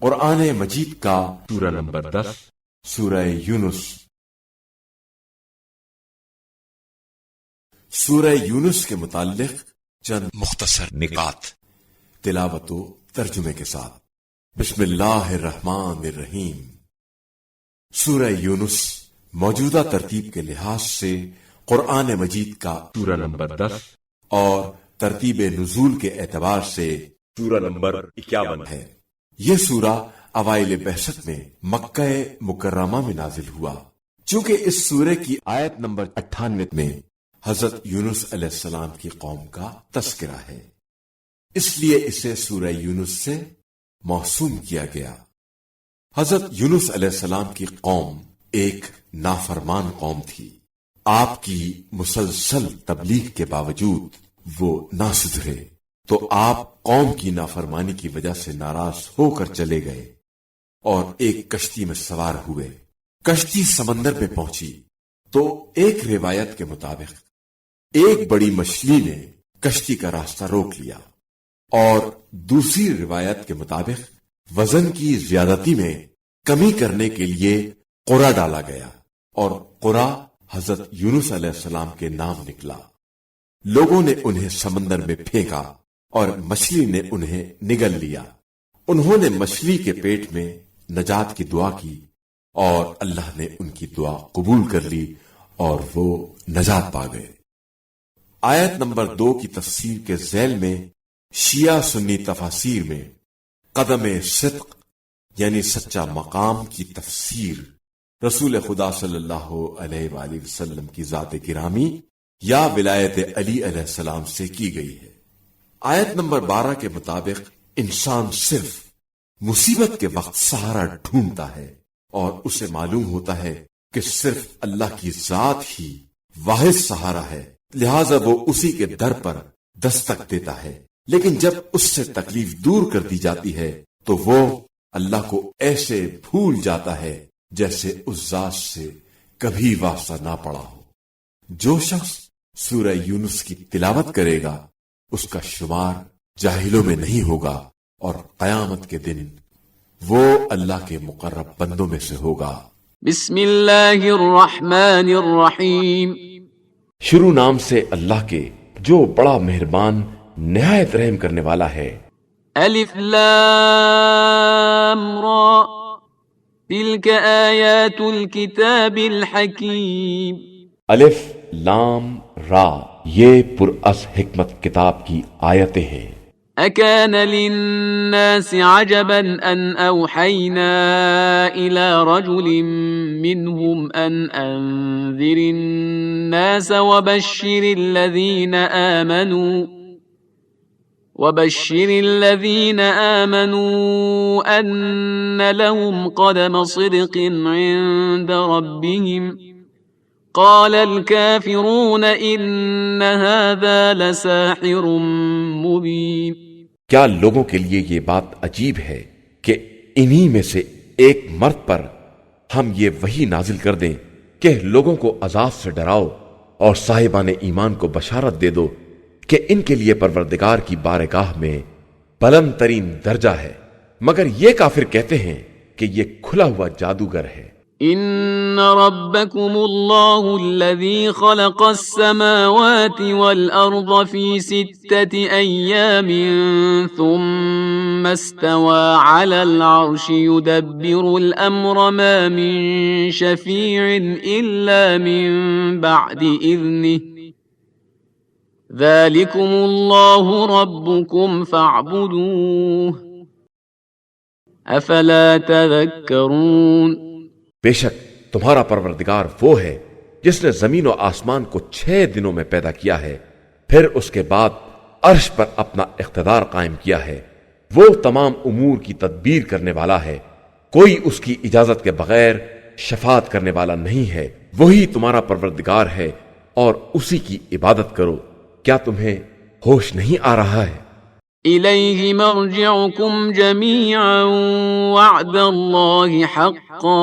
قرآن مجید کا سورہ نمبر 10 سورہ یونس۔ سورہ یونس کے متعلق چند مختصر نکات تلاوت و ترجمے کے ساتھ۔ بسم اللہ الرحمن الرحیم۔ سورہ یونس موجودہ ترتیب کے لحاظ سے قرآن مجید کا سورہ نمبر 10 اور ترتیب نزول کے اعتبار سے سورہ نمبر 51 ہے۔ یہ سورہ اوائل بعثت میں مکہ مکرمہ میں نازل ہوا۔ چونکہ اس سورہ کی آیت نمبر 98 میں حضرت یونس علیہ السلام کی قوم کا تذکرہ ہے، اس لیے اسے سورہ یونس سے موسوم کیا گیا۔ حضرت یونس علیہ السلام کی قوم ایک نافرمان قوم تھی۔ آپ کی مسلسل تبلیغ کے باوجود وہ نہ سدھرے، تو آپ قوم کی نافرمانی کی وجہ سے ناراض ہو کر چلے گئے اور ایک کشتی میں سوار ہوئے۔ کشتی سمندر میں پہنچی تو ایک روایت کے مطابق ایک بڑی مچھلی نے کشتی کا راستہ روک لیا، اور دوسری روایت کے مطابق وزن کی زیادتی میں کمی کرنے کے لیے قرا ڈالا گیا، اور قرا حضرت یونس علیہ السلام کے نام نکلا۔ لوگوں نے انہیں سمندر میں پھینکا اور مچھلی نے انہیں نگل لیا۔ انہوں نے مچھلی کے پیٹ میں نجات کی دعا کی اور اللہ نے ان کی دعا قبول کر لی اور وہ نجات پا گئے۔ آیت نمبر 2 کی تفسیر کے ذیل میں شیعہ سنی تفاسیر میں قدم صدق یعنی سچا مقام کی تفسیر رسول خدا صلی اللہ علیہ وآلہ وسلم کی ذات گرامی یا ولایت علی علیہ السلام سے کی گئی ہے۔ آیت نمبر 12 کے مطابق انسان صرف مصیبت کے وقت سہارا ڈھونڈتا ہے اور اسے معلوم ہوتا ہے کہ صرف اللہ کی ذات ہی واحد سہارا ہے، لہذا وہ اسی کے در پر دستک دیتا ہے۔ لیکن جب اس سے تکلیف دور کر دی جاتی ہے تو وہ اللہ کو ایسے بھول جاتا ہے جیسے اس ذات سے کبھی واسطہ نہ پڑا ہو۔ جو شخص سورہ یونس کی تلاوت کرے گا اس کا شمار جاہلوں میں نہیں ہوگا، اور قیامت کے دن وہ اللہ کے مقرب بندوں میں سے ہوگا۔ بسم اللہ الرحمن الرحیم۔ شروع نام سے اللہ کے جو بڑا مہربان نہایت رحم کرنے والا ہے۔ الف لام را تلک آیات الکتاب الحکیم۔ الف لام را، یہ پراس حکمت کتاب کی آیتیں ہیں۔ اکان للناس عجبا ان اوحینا الى رجل منهم ان انذر الناس وبشر الذين آمنوا ان لهم قدم صدق عند ربهم قال الكافرون ان هذا لساحر مبين۔ کیا لوگوں کے لیے یہ بات عجیب ہے کہ انہی میں سے ایک مرد پر ہم یہ وحی نازل کر دیں کہ لوگوں کو عذاب سے ڈراؤ اور صاحبان ایمان کو بشارت دے دو کہ ان کے لیے پروردگار کی بارگاہ میں بلند ترین درجہ ہے، مگر یہ کافر کہتے ہیں کہ یہ کھلا ہوا جادوگر ہے۔ ان ربکم اللہ الذی خلق السماوات والارض فی 6 ایام ثم استوى على العرش يدبر الامر ما من شفیع الا من بعد اذنه ذلكم اللہ ربکم فاعبدوه افلا تذکرون۔ بے شک تمہارا پروردگار وہ ہے جس نے زمین و آسمان کو 6 دنوں میں پیدا کیا ہے، پھر اس کے بعد عرش پر اپنا اقتدار قائم کیا ہے۔ وہ تمام امور کی تدبیر کرنے والا ہے، کوئی اس کی اجازت کے بغیر شفاعت کرنے والا نہیں ہے۔ وہی تمہارا پروردگار ہے اور اسی کی عبادت کرو۔ کیا تمہیں ہوش نہیں آ رہا ہے؟ الیہ مرجعکم جمیعا وعد اللہ حقا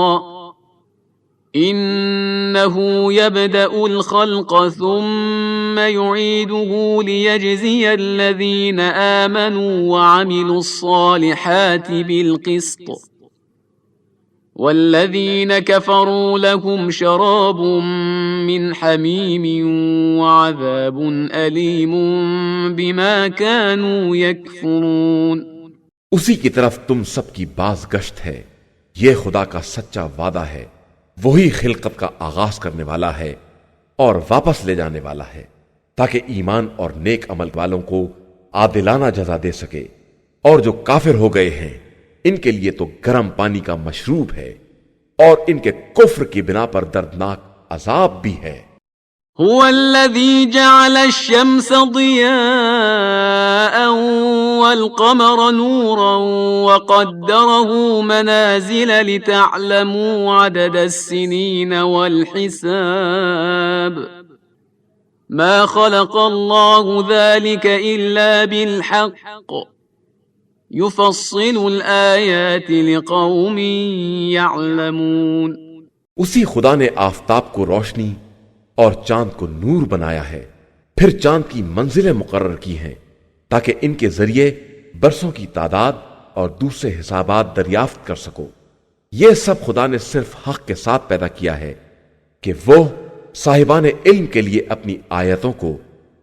إنه يبدأ الخلق ثم يعيده ليجزي الذين آمنوا وعملوا الصالحات بالقسط والذين كفروا لهم شراب من حميم وعذاب أليم بما كانوا يكفرون. اسی کی طرف تم سب کی باز گشت ہے. یہ خدا کا سچا وعدہ ہے. وہی خلقت کا آغاز کرنے والا ہے اور واپس لے جانے والا ہے تاکہ ایمان اور نیک عمل والوں کو عادلانہ جزا دے سکے. اور جو کافر ہو گئے ہیں ان کے لیے تو گرم پانی کا مشروب ہے اور ان کے کفر کی بنا پر دردناک عذاب بھی ہے. هو الذي جعل الشمس ضياء والقمر نورا وقدره منازل لتعلموا عدد السنين والحساب ما خلق الله ذلك إلا بالحق يفصل الآيات لقوم يعلمون. اسی خدا نے آفتاب کو روشنی اور چاند کو نور بنایا ہے، پھر چاند کی منزلیں مقرر کی ہیں تاکہ ان کے ذریعے برسوں کی تعداد اور دوسرے حسابات دریافت کر سکو. یہ سب خدا نے صرف حق کے ساتھ پیدا کیا ہے کہ وہ صاحبان علم کے لیے اپنی آیتوں کو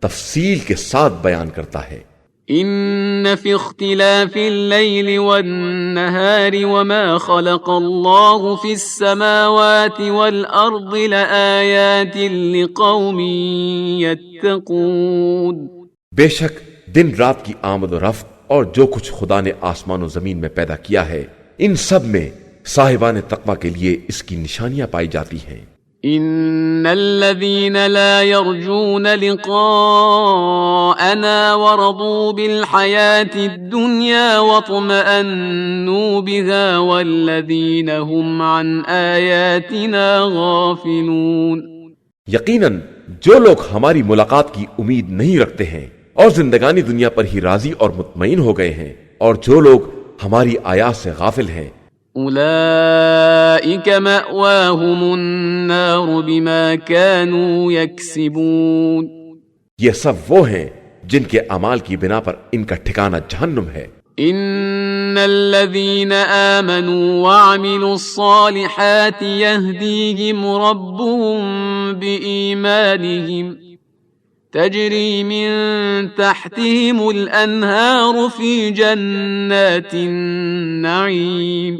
تفصیل کے ساتھ بیان کرتا ہے. ان في اختلاف الليل والنهار وما خلق الله في السماوات والارض لآيات لقوم يتقون. بے شک دن رات کی آمد و رفت اور جو کچھ خدا نے آسمان و زمین میں پیدا کیا ہے ان سب میں صاحبان تقوی کے لیے اس کی نشانیاں پائی جاتی ہیں. ان الذين لا يرجون لقاءنا ورضوا بالحياة الدنيا واطمأنوا بها والذين هم عن آياتنا غافلون. یقیناً جو لوگ ہماری ملاقات کی امید نہیں رکھتے ہیں اور زندگانی دنیا پر ہی راضی اور مطمئن ہو گئے ہیں اور جو لوگ ہماری آیات سے غافل ہیں اولئک مأواہم النار بما كانوا یکسبون. یہ سب وہ ہیں جن کے اعمال کی بنا پر ان کا ٹھکانہ جہنم ہے. ان الذين آمنوا وعملوا الصالحات يهديهم ربهم بإيمانهم تجري من تحتهم الأنهار في جنات النعيم.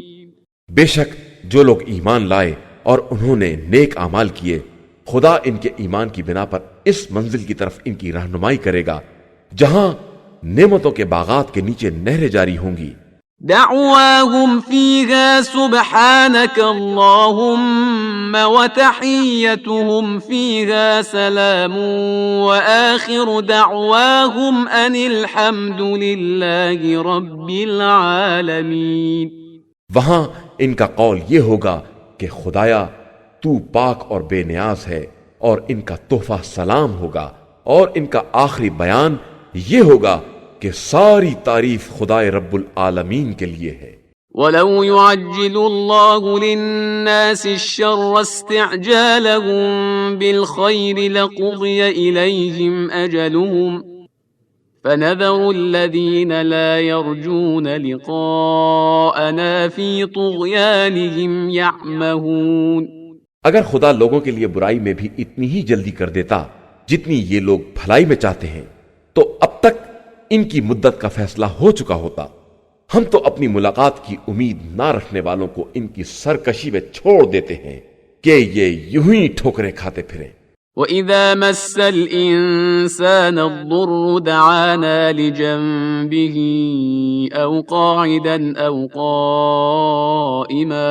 بے شک جو لوگ ایمان لائے اور انہوں نے نیک اعمال کیے خدا ان کے ایمان کی بنا پر اس منزل کی طرف ان کی رہنمائی کرے گا جہاں نعمتوں کے باغات کے نیچے نہریں جاری ہوں گی. دعواهم فيها سبحانك اللهم وتحيتهم فيها سلام وآخر دعواهم أن الحمد لله رب العالمين. وہاں ان کا قول یہ ہوگا کہ خدایا تو پاک اور بے نیاز ہے اور ان کا تحفہ سلام ہوگا اور ان کا آخری بیان یہ ہوگا کہ ساری تعریف خدائے رب العالمین کے لیے ہے. وَلَوْ يُعَجِّلُ اللَّهُ لِلنَّاسِ الشَّرَّ اسْتِعْجَالَهُم بِالْخَيْرِ لَقُضِيَ إِلَيْهِمْ أَجَلُهُمْ فَنَذَرُ الَّذِينَ لَا يَرْجُونَ لِقَاءَنَا فِي طُغْيَانِهِمْ يَعْمَهُونَ. اگر خدا لوگوں کے لیے برائی میں بھی اتنی ہی جلدی کر دیتا جتنی یہ لوگ بھلائی میں چاہتے ہیں تو اب تک ان کی مدت کا فیصلہ ہو چکا ہوتا. ہم تو اپنی ملاقات کی امید نہ رکھنے والوں کو ان کی سرکشی میں چھوڑ دیتے ہیں کہ یہ یوں ہی ٹھوکریں کھاتے پھریں. وَإِذَا مَسَّ الْإِنسَانَ الضُّرُّ دَعَانَا لِجَنبِهِ أَوْ قَاعِدًا أَوْ قَائِمًا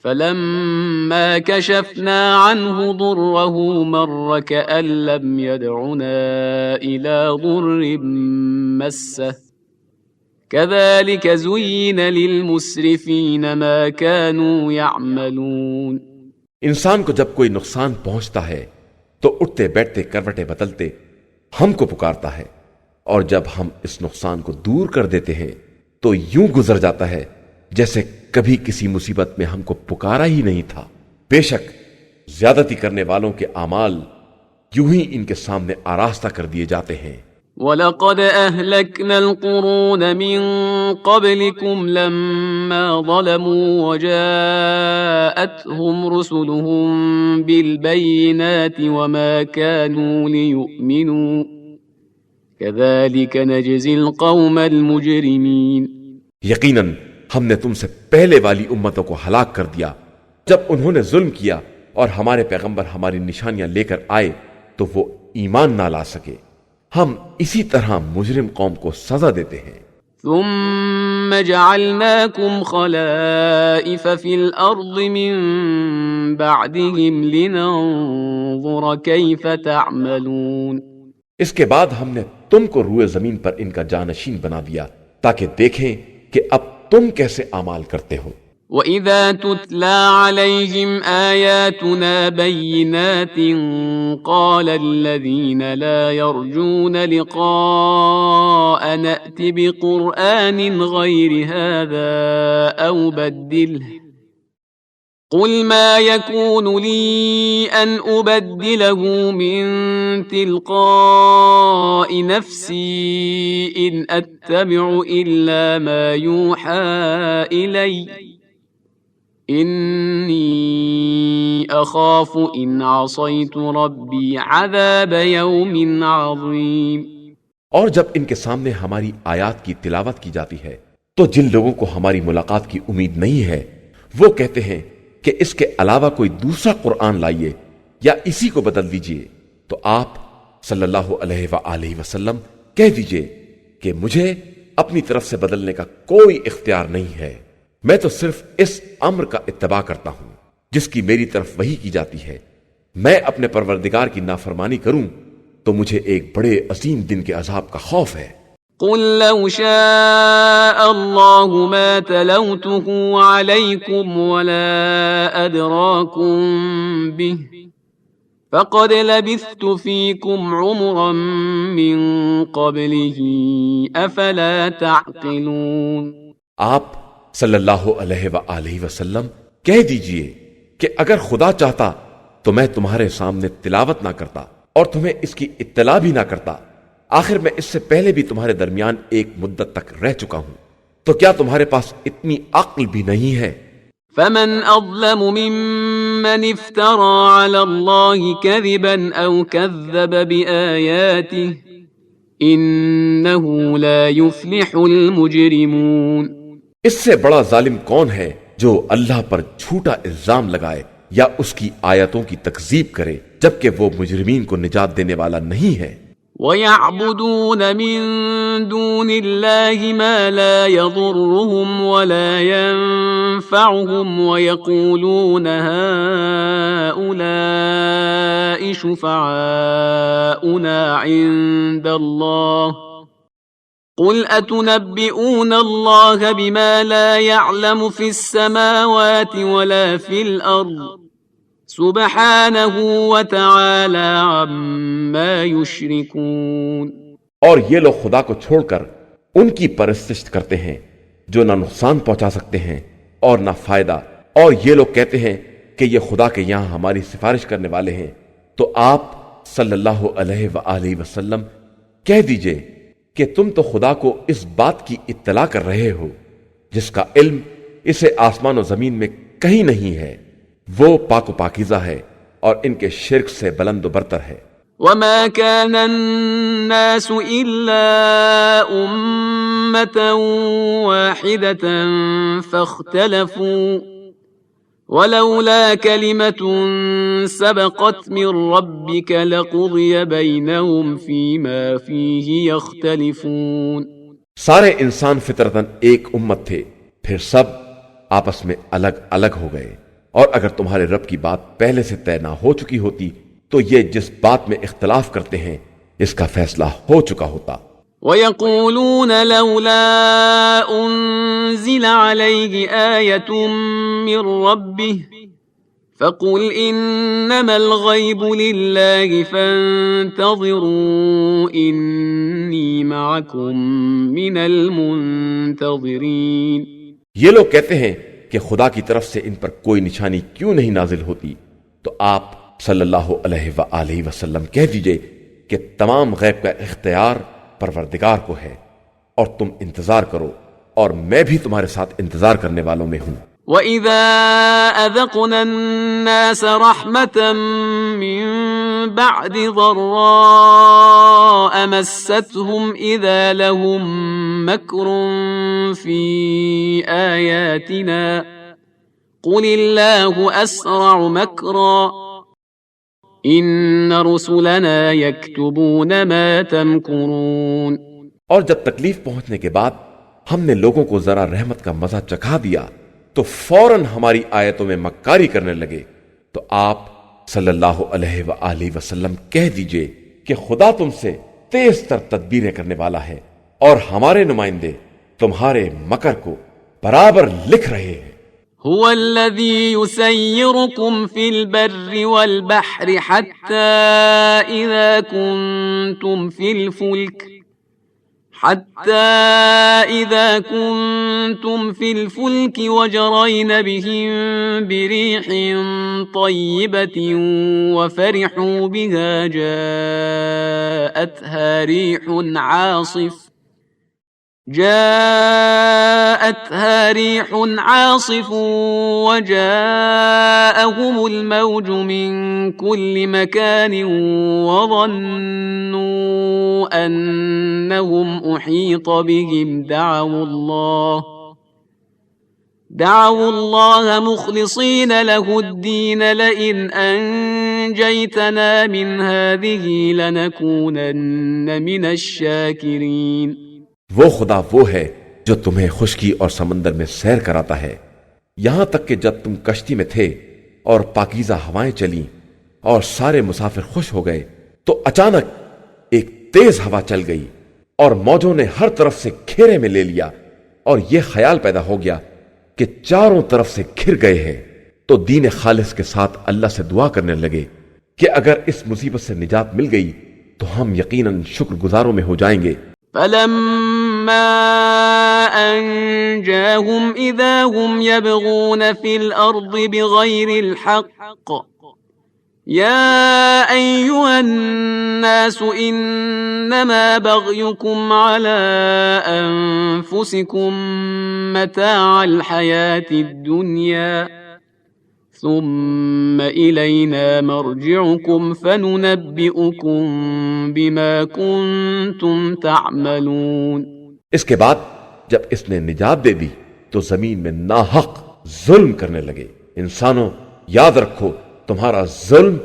فَلَمَّا كَشَفْنَا عَنْهُ ضُرَّهُ مَرَّ كَأَن لَّمْ يَدْعُنَا إِلَى ضُرٍّ مَّسَّهُ كَذَلِكَ زُيِّنَ لِلْمُسْرِفِينَ مَا كَانُوا يَعْمَلُونَ. انسان کو جب کوئی نقصان پہنچتا ہے تو اٹھتے بیٹھتے کروٹیں بدلتے ہم کو پکارتا ہے اور جب ہم اس نقصان کو دور کر دیتے ہیں تو یوں گزر جاتا ہے جیسے کبھی کسی مصیبت میں ہم کو پکارا ہی نہیں تھا. بے شک زیادتی کرنے والوں کے اعمال یوں ہی ان کے سامنے آراستہ کر دیے جاتے ہیں۔ وَلَقَدْ أَهْلَكْنَا الْقُرُونَ مِنْ قَبْلِكُمْ لَمَّا ظَلَمُوا وَجَاءَتْهُمْ رُسُلُهُم بِالْبَيِّنَاتِ وَمَا كَانُوا لِيُؤْمِنُوا كَذَلِكَ نَجْزِي الْقَوْمَ الْمُجْرِمِينَ۔ یقیناً ہم نے تم سے پہلے والی امتوں کو ہلاک کر دیا جب انہوں نے ظلم کیا اور ہمارے پیغمبر ہماری نشانیاں لے کر آئے تو وہ ایمان نہ لا سکے۔ ہم اسی طرح مجرم قوم کو سزا دیتے ہیں۔ ثم جعلناكم خلائف في الأرض من بعدهم لننظر كيف تعملون۔ اس کے بعد ہم نے تم کو روئے زمین پر ان کا جانشین بنا دیا تاکہ دیکھیں کہ اب تم کیسے اعمال کرتے ہو۔ وَإِذَا تُتْلَى عَلَيْهِمْ آيَاتُنَا بَيِّنَاتٍ قَالَ الَّذِينَ لَا يَرْجُونَ لِقَاءَنَا نَأْتِ بِقُرْآنٍ غَيْرِ هَذَا أَوْ بَدِّلْهُ قُلْ مَا يَكُونُ لِي أَنْ أُبَدِّلَهُ مِنْ تِلْقَاءِ نَفْسِي إِنْ أَتَّبِعُ إِلَّا مَا يُوحَى إِلَيَّ إِنِّي أَخَافُ إِنْ عَصَيْتُ رَبِّي عَذَابَ يَوْمٍ عَظِيمٍ۔ اور جب ان کے سامنے ہماری آیات کی تلاوت کی جاتی ہے تو جن لوگوں کو ہماری ملاقات کی امید نہیں ہے وہ کہتے ہیں کہ اس کے علاوہ کوئی دوسرا قرآن لائیے یا اسی کو بدل دیجئے، تو آپ صلی اللہ علیہ وآلہ وسلم کہہ دیجئے کہ مجھے اپنی طرف سے بدلنے کا کوئی اختیار نہیں ہے، میں تو صرف اس امر کا اتباع کرتا ہوں جس کی میری طرف وحی کی جاتی ہے۔ میں اپنے پروردگار کی نافرمانی کروں تو مجھے ایک بڑے عظیم دن کے عذاب کا خوف ہے۔ قل لو شاء الله ما تلوته عليكم ولا أدراكم به فقد لبثت فيكم عمرا من قبله أفلا تعقلون۔ آپ صلی اللہ علیہ وآلہ وسلم کہہ دیجئے کہ اگر خدا چاہتا تو میں تمہارے سامنے تلاوت نہ کرتا اور تمہیں اس کی اطلاع بھی نہ کرتا، آخر میں اس سے پہلے بھی تمہارے درمیان ایک مدت تک رہ چکا ہوں، تو کیا تمہارے پاس اتنی عقل بھی نہیں ہے؟ فمن أظلم ممن افترى على الله كذبا أو كذب بآياته إنه لا يفلح المجرمون۔ اس سے بڑا ظالم کون ہے جو اللہ پر جھوٹا الزام لگائے یا اس کی آیتوں کی تکذیب کرے جبکہ وہ مجرمین کو نجات دینے والا نہیں ہے۔ وَيَعْبُدُونَ مِن دُونِ اللَّهِ مَا لَا يَضُرُّهُمْ وَلَا يَنفَعُهُمْ وَيَقُولُونَ هَؤُلَاءِ شُفَعَاؤُنَا عِندَ اللَّهِ قُلْ أَتُنَبِّئُونَ اللَّهَ بِمَا لَا يَعْلَمُ فِي السَّمَاوَاتِ وَلَا فِي الْأَرْضِ سبحانہ وتعالی عما یشرکون۔ اور یہ لوگ خدا کو چھوڑ کر ان کی پرستش کرتے ہیں جو نہ نقصان پہنچا سکتے ہیں اور نہ فائدہ، اور یہ لوگ کہتے ہیں کہ یہ خدا کے یہاں ہماری سفارش کرنے والے ہیں، تو آپ صلی اللہ علیہ وآلہ وسلم کہہ دیجئے کہ تم تو خدا کو اس بات کی اطلاع کر رہے ہو جس کا علم اسے آسمان و زمین میں کہیں نہیں ہے، وہ پاک و پاکیزہ ہے اور ان کے شرک سے بلند و برتر ہے۔ وَمَا كَانَ النَّاسُ إِلَّا أُمَّةً وَاحِدَةً فَاخْتَلَفُوا وَلَوْلَا كَلِمَةٌ سَبَقَتْ مِن رَّبِّكَ لَقُضِيَ بَيْنَهُمْ فِيمَا فِيهِ يَخْتَلِفُونَ۔ سارے انسان فطرتاً ایک امت تھے، پھر سب آپس میں الگ الگ ہو گئے، اور اگر تمہارے رب کی بات پہلے سے طے نہ ہو چکی ہوتی تو یہ جس بات میں اختلاف کرتے ہیں اس کا فیصلہ ہو چکا ہوتا۔ وَيَقُولُونَ لَوْلَا أُنزِلَ عَلَيْهِ آيَةٌ مِّن رَّبِّهِ فَقُلْ إِنَّمَا الْغَيْبُ لِلَّهِ فَانتَظِرُوا إِنِّي مَعَكُم مِّنَ الْمُنتَظِرِينَ۔ یہ لوگ کہتے ہیں کہ خدا کی طرف سے ان پر کوئی نشانی کیوں نہیں نازل ہوتی، تو آپ صلی اللہ علیہ وآلہ وسلم کہہ دیجئے کہ تمام غیب کا اختیار پروردگار کو ہے، اور تم انتظار کرو اور میں بھی تمہارے ساتھ انتظار کرنے والوں میں ہوں۔ وَإِذَا أَذَقْنَا النَّاسَ رَحْمَةً مِّن بَعْدِ ضَرَّاءَ مَسَّتْهُمْ إِذَا لَهُم مَّكْرٌ فِي آيَاتِنَا قُلِ اللَّهُ أَسْرَعُ مَكْرًا إِنَّ رُسُلَنَا يَكْتُبُونَ مَا تَمْكُرُونَ۔ اور جب تکلیف پہنچنے کے بعد ہم نے لوگوں کو ذرا رحمت کا مزہ چکھا دیا تو فوراً ہماری آیتوں میں مکاری کرنے لگے، تو آپ صلی اللہ علیہ وآلہ وسلم کہہ دیجئے کہ خدا تم سے تیز تر تدبیریں کرنے والا ہے، اور ہمارے نمائندے تمہارے مکر کو برابر لکھ رہے ہیں۔ هو الذي يسيركم في البر والبحر حتى إذا كنتم في الفلك وجرين بهم بريح طيبة وفرحوا بها جاءتها ريح عاصف وجاءهم الموج من كل مكان وظنوا أنهم أحيط بهم دعوا الله مخلصين له الدين لئن أنجيتنا من هذه لنكونن من الشاكرين۔ وہ خدا وہ ہے جو تمہیں خشکی اور سمندر میں سیر کراتا ہے، یہاں تک کہ جب تم کشتی میں تھے اور پاکیزہ ہوائیں چلیں اور سارے مسافر خوش ہو گئے، تو اچانک ایک تیز ہوا چل گئی اور موجوں نے ہر طرف سے گھیرے میں لے لیا، اور یہ خیال پیدا ہو گیا کہ چاروں طرف سے گھر گئے ہیں، تو دین خالص کے ساتھ اللہ سے دعا کرنے لگے کہ اگر اس مصیبت سے نجات مل گئی تو ہم یقیناً شکر گزاروں میں ہو جائیں گے۔ فَلَمَّا أَنْجَاهُمْ إِذَا هُمْ يَبْغُونَ فِي الْأَرْضِ بِغَيْرِ الْحَقِّ يَا أَيُّهَا النَّاسُ إِنَّمَا بَغْيُكُمْ عَلَىٰ أَنفُسِكُمْ مَتَاعَ الْحَيَاةِ الدُّنْيَا ثُمَّ إِلَيْنَا مَرْجِعُكُمْ فَنُنَبِّئُكُمْ بِمَا كُنْتُمْ تَعْمَلُونَ۔ اس کے بعد جب اس نے نجات دے دی تو زمین میں ناحق ظلم کرنے لگے۔ انسانوں، یاد رکھو تمہارا ظلم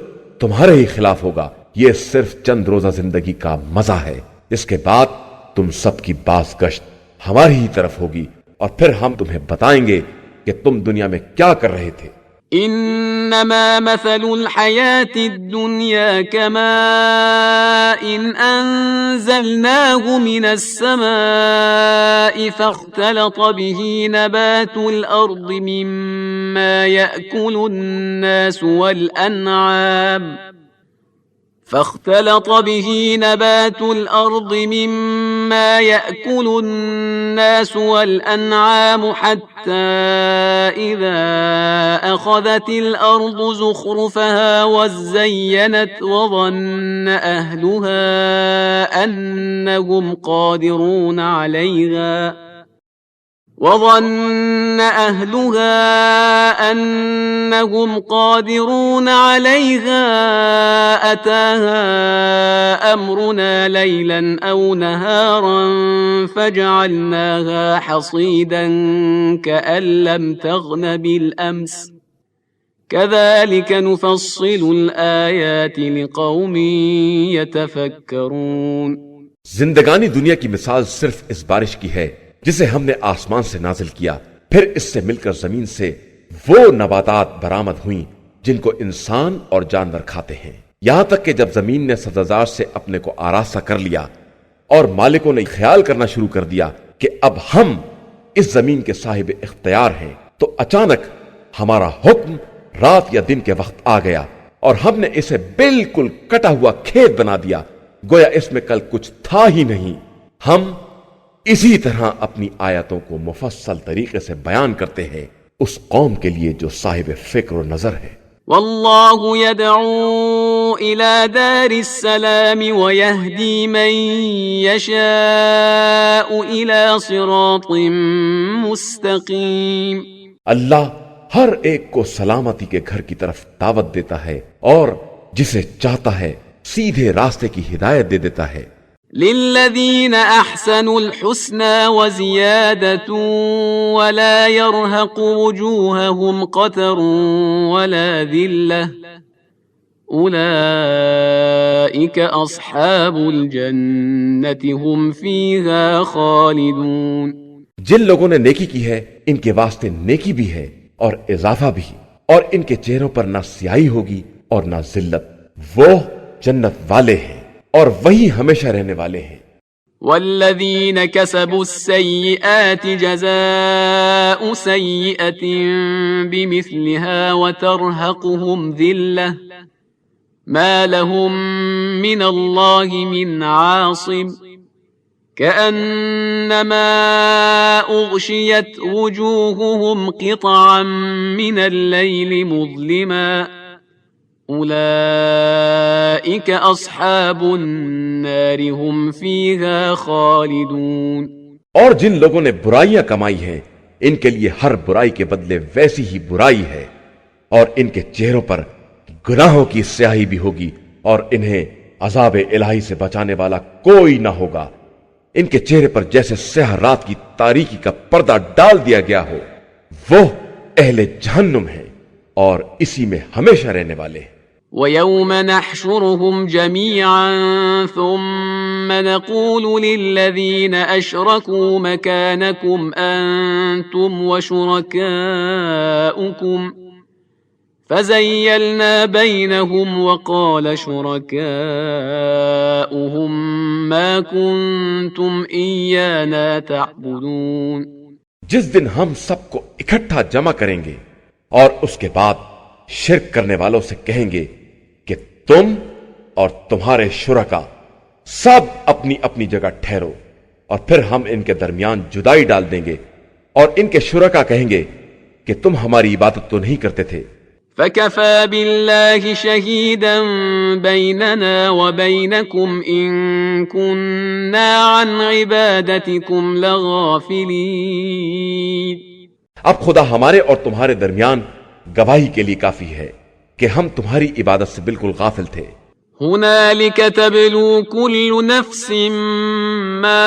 تمہارے ہی خلاف ہوگا، یہ صرف چند روزہ زندگی کا مزہ ہے، اس کے بعد تم سب کی باز گشت ہماری ہی طرف ہوگی، اور پھر ہم تمہیں بتائیں گے کہ تم دنیا میں کیا کر رہے تھے۔ انما مثل الحياة الدنيا كماء انزلناه من السماء فاختلط به نبات الارض مما يأكل الناس والأنعام حتى إذا أخذت الأرض زخرفها وزينت وظن أهلها أنهم قادرون عليها أتاها أمرنا ليلا أو نهارا فجعلناها حصيدا كأن لم تغن بالأمس كذلك نفصل الآيات لقوم يتفكرون۔ زندگانی دنیا کی مثال صرف اس بارش کی ہے جسے ہم نے آسمان سے نازل کیا، پھر اس سے مل کر زمین سے وہ نباتات برآمد ہوئیں جن کو انسان اور جانور کھاتے ہیں، یہاں تک کہ جب زمین نے سبززار سے اپنے کو آراستہ کر لیا اور مالکوں نے خیال کرنا شروع کر دیا کہ اب ہم اس زمین کے صاحب اختیار ہیں، تو اچانک ہمارا حکم رات یا دن کے وقت آ گیا اور ہم نے اسے بالکل کٹا ہوا کھیت بنا دیا، گویا اس میں کل کچھ تھا ہی نہیں۔ ہم اسی طرح اپنی آیتوں کو مفصل طریقے سے بیان کرتے ہیں اس قوم کے لیے جو صاحب فکر و نظر ہے۔ والله يدعو إلى دار السلام ويهدي من يشاء إلى صراط مستقيم۔ اللہ ہر ایک کو سلامتی کے گھر کی طرف دعوت دیتا ہے اور جسے چاہتا ہے سیدھے راستے کی ہدایت دے دیتا ہے۔ للذين أحسنوا الحسنى وزيادة ولا يرهق وجوههم قتر ولا ذلة أولئك أصحاب الجنة هم فيها خالدون۔ جن لوگوں نے نیکی کی ہے ان کے واسطے نیکی بھی ہے اور اضافہ بھی، اور ان کے چہروں پر نہ سیاہی ہوگی اور نہ ذلت، وہ جنت والے ہیں اور وہی ہمیشہ رہنے والے ہیں۔ والذين كسبوا السيئات جزاء سيئة بمثلها وترهقهم ذلة ما لهم من الله من عاصم كأنما أغشيت وجوههم قطعا من الليل مظلما أولئك أصحاب النار هم فيها خالدون۔ اور جن لوگوں نے برائیاں کمائی ہیں ان کے لیے ہر برائی کے بدلے ویسی ہی برائی ہے، اور ان کے چہروں پر گناہوں کی سیاہی بھی ہوگی، اور انہیں عذاب الہی سے بچانے والا کوئی نہ ہوگا۔ ان کے چہرے پر جیسے سیاہ رات کی تاریکی کا پردہ ڈال دیا گیا ہو، وہ اہل جہنم ہیں اور اسی میں ہمیشہ رہنے والے ہیں۔ وَيَوْمَ نَحْشُرُهُمْ جَمِيعًا ثُمَّ نَقُولُ لِلَّذِينَ أَشْرَكُوا مَكَانَكُمْ أَنْتُمْ وَشُرَكَاؤُكُمْ فَزَيَّلْنَا بَيْنَهُمْ وَقَالَ شُرَكَاؤُهُمْ مَا كُنْتُمْ إِيَّانَا تَعْبُدُونَ۔ جس دن ہم سب کو اکٹھا جمع کریں گے اور اس کے بعد شرک کرنے والوں سے کہیں گے کہ تم اور تمہارے شرکا سب اپنی اپنی جگہ ٹھہرو، اور پھر ہم ان کے درمیان جدائی ڈال دیں گے، اور ان کے شرکا کہیں گے کہ تم ہماری عبادت تو نہیں کرتے تھے۔ فَكَفَى بِاللَّهِ شَهِيدًا بَيْنَنَا وَبَيْنَكُمْ إِن كُنَّا عَنْ عِبَادَتِكُمْ لَغَافِلِينَ۔ اب خدا ہمارے اور تمہارے درمیان گواہی کے لیے کافی ہے کہ ہم تمہاری عبادت سے بالکل غافل تھے۔ هُنَالِكَ تَبْلُو كُلُّ نَفْسٍ مَا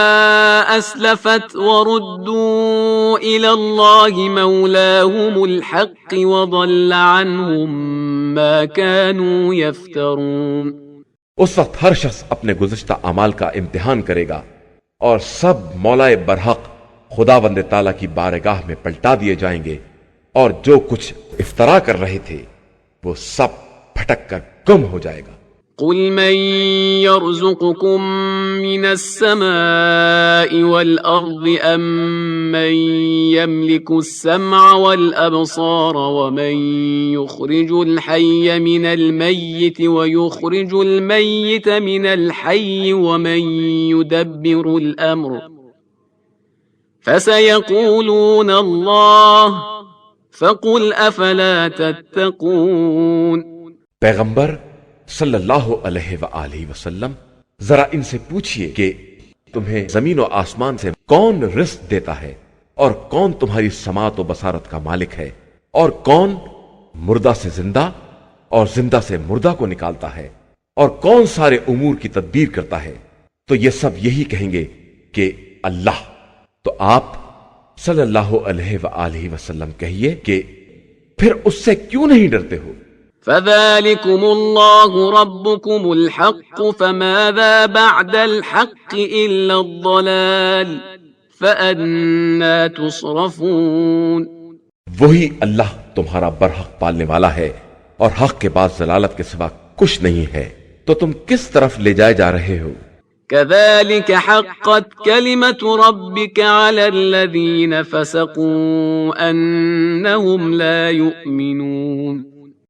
أَسْلَفَتْ وَرُدُّوا إِلَى اللَّهِ مَوْلَاهُمُ الْحَقِّ وَضَلَّ عَنْهُمْ مَا كَانُوا يَفْتَرُونَ۔ اس وقت ہر شخص اپنے گزشتہ اعمال کا امتحان کرے گا، اور سب مولا برحق خداوند تعالیٰ کی بارگاہ میں پلٹا دیے جائیں گے، اور جو کچھ افترا کر رہے تھے وہ سب پھٹک کر گم ہو جائے گا۔ قُلْ مَن يَرْزُقُكُم مِّنَ السَّمَاءِ وَالْأَرْضِ أَمَّن يَمْلِكُ السَّمْعَ وَالْأَبْصَارَ وَمَن يُخْرِجُ الْحَيَّ مِنَ الْمَيِّتِ وَيُخْرِجُ الْمَيِّتَ مِنَ الْحَيِّ وَمَن يُدَبِّرُ الْأَمْرَ فَسَيَقُولُونَ اللَّهُ فَقُلْ أَفَلَا تَتَّقُونَ۔ پیغمبر صلی اللہ علیہ وآلہ وسلم، ذرا ان سے پوچھئے کہ تمہیں زمین و آسمان سے کون رزق دیتا ہے، اور کون تمہاری سماعت و بصارت کا مالک ہے، اور کون مردہ سے زندہ اور زندہ سے مردہ کو نکالتا ہے، اور کون سارے امور کی تدبیر کرتا ہے؟ تو یہ سب یہی کہیں گے کہ اللہ۔ تو آپ صلی اللہ علیہ وآلہ وسلم کہیے کہ پھر اس سے کیوں نہیں ڈرتے ہو؟ فَذَلِكُمُ اللَّهُ رَبُّكُمُ الْحَقُّ فَمَاذَا بَعْدَ الْحَقِّ إِلَّا الضَّلَالُ فَأَنَّى تُصْرَفُونَ۔ وہی اللہ تمہارا برحق پالنے والا ہے، اور حق کے بعد ضلالت کے سوا کچھ نہیں ہے، تو تم کس طرف لے جائے جا رہے ہو؟ كَذَلِكَ حَقَّتْ كَلِمَةُ رَبِّكَ عَلَى الَّذِينَ فَسَقُوا أَنَّهُمْ لَا يُؤْمِنُونَ۔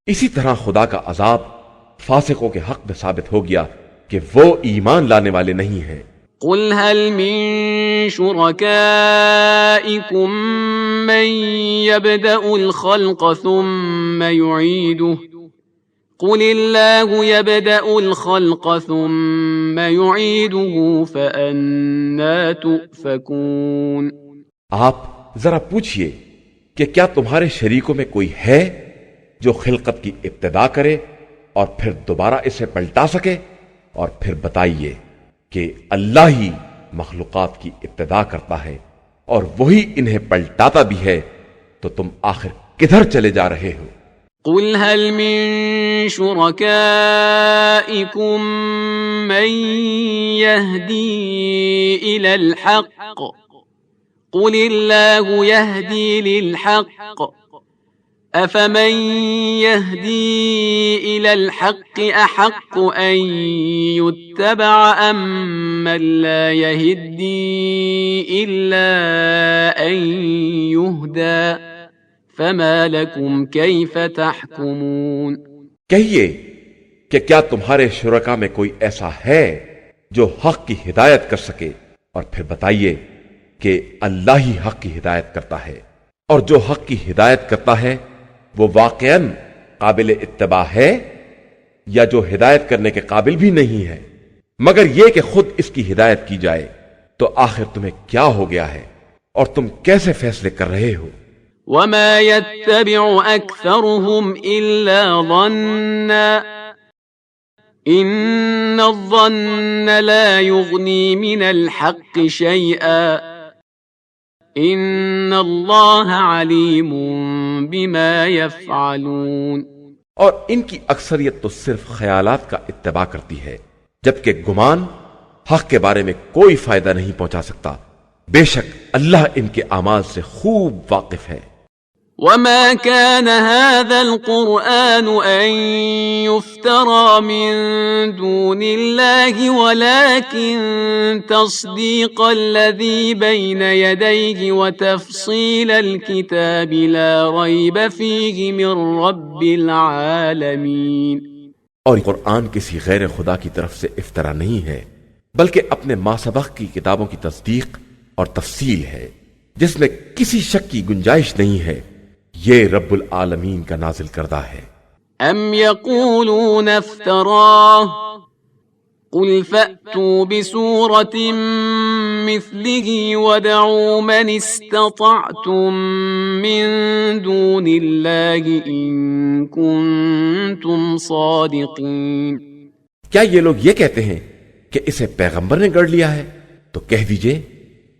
اسی طرح خدا کا عذاب فاسقوں کے حق میں ثابت ہو گیا کہ وہ ایمان لانے والے نہیں ہیں۔ قل هل من شركائكم من يبدأ الخلق ثم يعيده قل الله يبدأ الخلق ثم يعيده فأنى تؤفكون۔ آپ ذرا پوچھئے کہ کیا تمہارے شریکوں میں کوئی ہے جو خلقت کی ابتدا کرے اور پھر دوبارہ اسے پلٹا سکے؟ اور پھر بتائیے کہ اللہ ہی مخلوقات کی ابتدا کرتا ہے اور وہی انہیں پلٹاتا بھی ہے، تو تم آخر کدھر چلے جا رہے ہو؟ قل هل من شركائكم من يهدي إلى الحق قل الله يهدي للحق أفمن يهدي إلى الحق أحق أن يتبع أم من لا يهدي إلا أن يهدى فما لكم كيف تحكمون۔ کہیے کہ کیا تمہارے شرکا میں کوئی ایسا ہے جو حق کی ہدایت کر سکے؟ اور پھر بتائیے کہ اللہ ہی حق کی ہدایت کرتا ہے، اور جو حق کی ہدایت کرتا ہے وہ واقعاً قابل اتباع ہے یا جو ہدایت کرنے کے قابل بھی نہیں ہے، مگر یہ کہ خود اس کی ہدایت کی جائے؟ تو آخر تمہیں کیا ہو گیا ہے اور تم کیسے فیصلے کر رہے ہو؟ وما يتبع أكثرهم إلا ظنا إن الظن لا يغني من الحق شيئا إن الله عليم بما يفعلون۔ اور ان کی اکثریت تو صرف خیالات کا اتباع کرتی ہے، جبکہ گمان حق کے بارے میں کوئی فائدہ نہیں پہنچا سکتا۔ بے شک اللہ ان کے اعمال سے خوب واقف ہے۔ وما كان هذا القرآن أن يفترى من دون الله ولكن تصديق الذي بين يديه وتفصيل الكتاب لا ريب فيه من رب العالمين۔ اور قرآن کسی غیر خدا کی طرف سے افطرا نہیں ہے، بلکہ اپنے ما سبق کی کتابوں کی تصدیق اور تفصیل ہے جس میں کسی شک کی گنجائش نہیں ہے۔ یہ رب العالمین کا نازل کردہ ہے۔ ام یقولون افتراہ قل فأتوا بسورة مثله وادعوا من استطعتم من دون الله إن كنتم صادقين۔ کیا یہ لوگ یہ کہتے ہیں کہ اسے پیغمبر نے گڑھ لیا ہے؟ تو کہہ دیجئے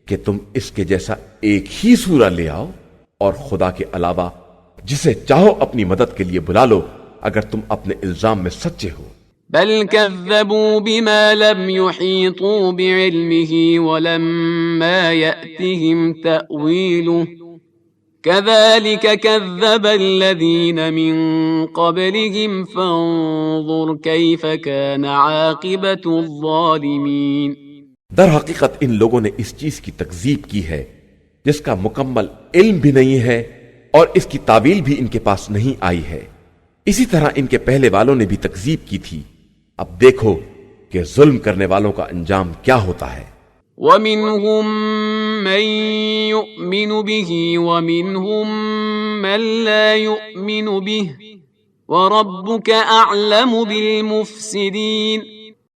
کہ تم اس کے جیسا ایک ہی سورہ لے آؤ اور خدا کے علاوہ جسے چاہو اپنی مدد کے لیے بلا لو اگر تم اپنے الزام میں سچے ہو۔ بل كذبوا بما لم يحيطوا بعلمه ولما يأتهم تأويله كذلك كذب الذين من قبلهم فانظر كيف كان عاقبة الظالمين۔ در حقیقت ان لوگوں نے اس چیز کی تکذیب کی ہے جس کا مکمل علم بھی نہیں ہے اور اس کی تعویل بھی ان کے پاس نہیں آئی ہے، اسی طرح ان کے پہلے والوں نے بھی تکذیب کی تھی۔ اب دیکھو کہ ظلم کرنے والوں کا انجام کیا ہوتا ہے۔ وَمِنْهُمْ مَنْ يُؤْمِنُ بِهِ وَمِنْهُمْ مَنْ لَا يُؤْمِنُ بِهِ وَرَبُّكَ أَعْلَمُ بِالْمُفْسِدِينَ۔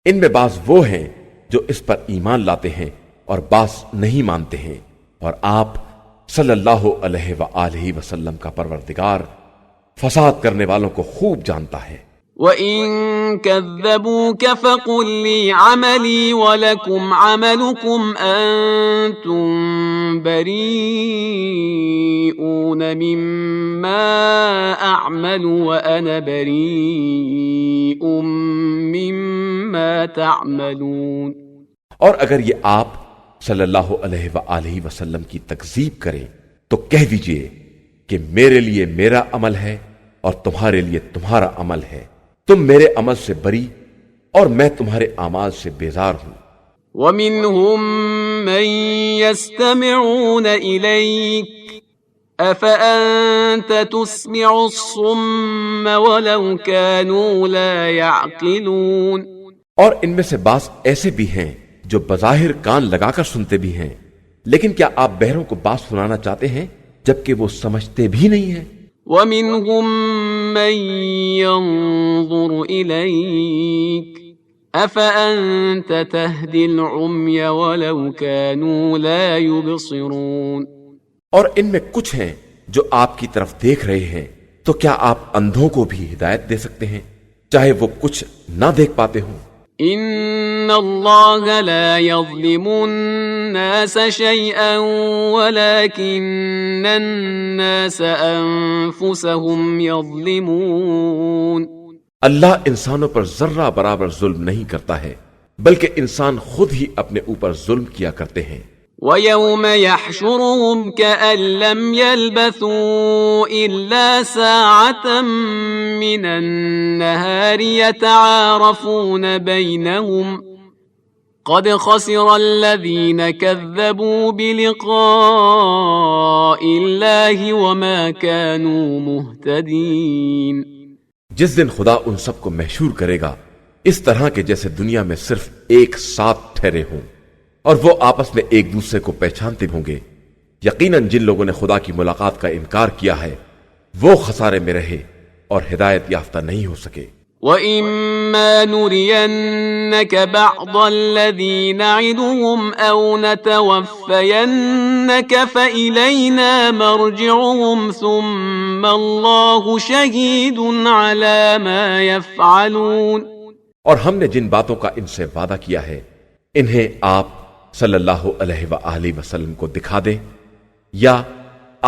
ان میں بعض وہ ہیں جو اس پر ایمان لاتے ہیں اور بعض نہیں مانتے ہیں، اور آپ صلی اللہ علیہ وآلہ وسلم کا پروردگار فساد کرنے والوں کو خوب جانتا ہے۔ وَإِن كَذَّبُوكَ فَقُل لِّي عَمَلِي وَلَكُمْ عَمَلُكُمْ أَنتُم بَرِيئُونَ مِمَّا أَعْمَلُ وَأَنَا بَرِيءٌ مِّمَّا تَعْمَلُونَ۔ اور اگر یہ آپ صلی اللہ علیہ وآلہ وسلم کی تکذیب کریں تو کہہ دیجئے کہ میرے لیے میرا عمل ہے اور تمہارے لیے تمہارا عمل ہے، تم میرے عمل سے بری اور میں تمہارے اعمال سے بیزار ہوں۔ وَمِنْهُمْ مَنْ يَسْتَمِعُونَ إِلَيْكَ أَفَأَنْتَ تُسْمِعُ الصُّمَّ وَلَوْ كَانُوا لَا يَعْقِلُونَ۔ اور ان میں سے بعض ایسے بھی ہیں جو بظاہر کان لگا کر سنتے بھی ہیں، لیکن کیا آپ بہروں کو بات سنانا چاہتے ہیں جبکہ وہ سمجھتے بھی نہیں ہیں؟ وَمِنْهُمْ مَنْ يَنظُرُ إِلَيْكَ أَفَأَنْتَ تَهْدِي الْعُمْيَ وَلَوْ كَانُوا لَا يُبْصِرُونَ، اور ان میں کچھ ہیں جو آپ کی طرف دیکھ رہے ہیں، تو کیا آپ اندھوں کو بھی ہدایت دے سکتے ہیں چاہے وہ کچھ نہ دیکھ پاتے ہوں؟ إِنَّ اللَّهَ لَا يَظْلِمُ النَّاسَ شَيْئًا وَلَكِنَّ النَّاسَ أَنفُسَهُمْ يَظْلِمُونَ، اللہ انسانوں پر ذرہ برابر ظلم نہیں کرتا ہے، بلکہ انسان خود ہی اپنے اوپر ظلم کیا کرتے ہیں۔ وَيَوْمَ يَحْشُرُهُمْ كَأَن لَّمْ يَلْبَثُوا إِلَّا سَاعَةً مِّنَ النَّهَارِ يَتَعَارَفُونَ بَيْنَهُمْ قَدْ خَسِرَ الَّذِينَ كَذَّبُوا بِلِقَاءِ اللَّهِ وَمَا كَانُوا مُهْتَدِينَ۔ جس دن خدا ان سب کو محشور کرے گا اس طرح کہ جیسے دنیا میں صرف ایک ساتھ ٹھہرے ہوں، اور وہ آپس میں ایک دوسرے کو پہچانتے ہوں گے۔ یقیناً جن لوگوں نے خدا کی ملاقات کا انکار کیا ہے وہ خسارے میں رہے اور ہدایت یافتہ نہیں ہو سکے۔ وَإِمَّا نُرِيَنَّكَ بَعْضَ الَّذِي نَعِدُهُمْ أَوْ نَتَوَفَّيَنَّكَ فَإِلَيْنَا مَرْجِعُهُمْ ثُمَّ اللَّهُ شَهِيدٌ عَلَى مَا يَفْعَلُونَ۔ اور ہم نے جن باتوں کا ان سے وعدہ کیا ہے انہیں آپ صلی اللہ علیہ وآلہ وسلم کو دکھا دیں، یا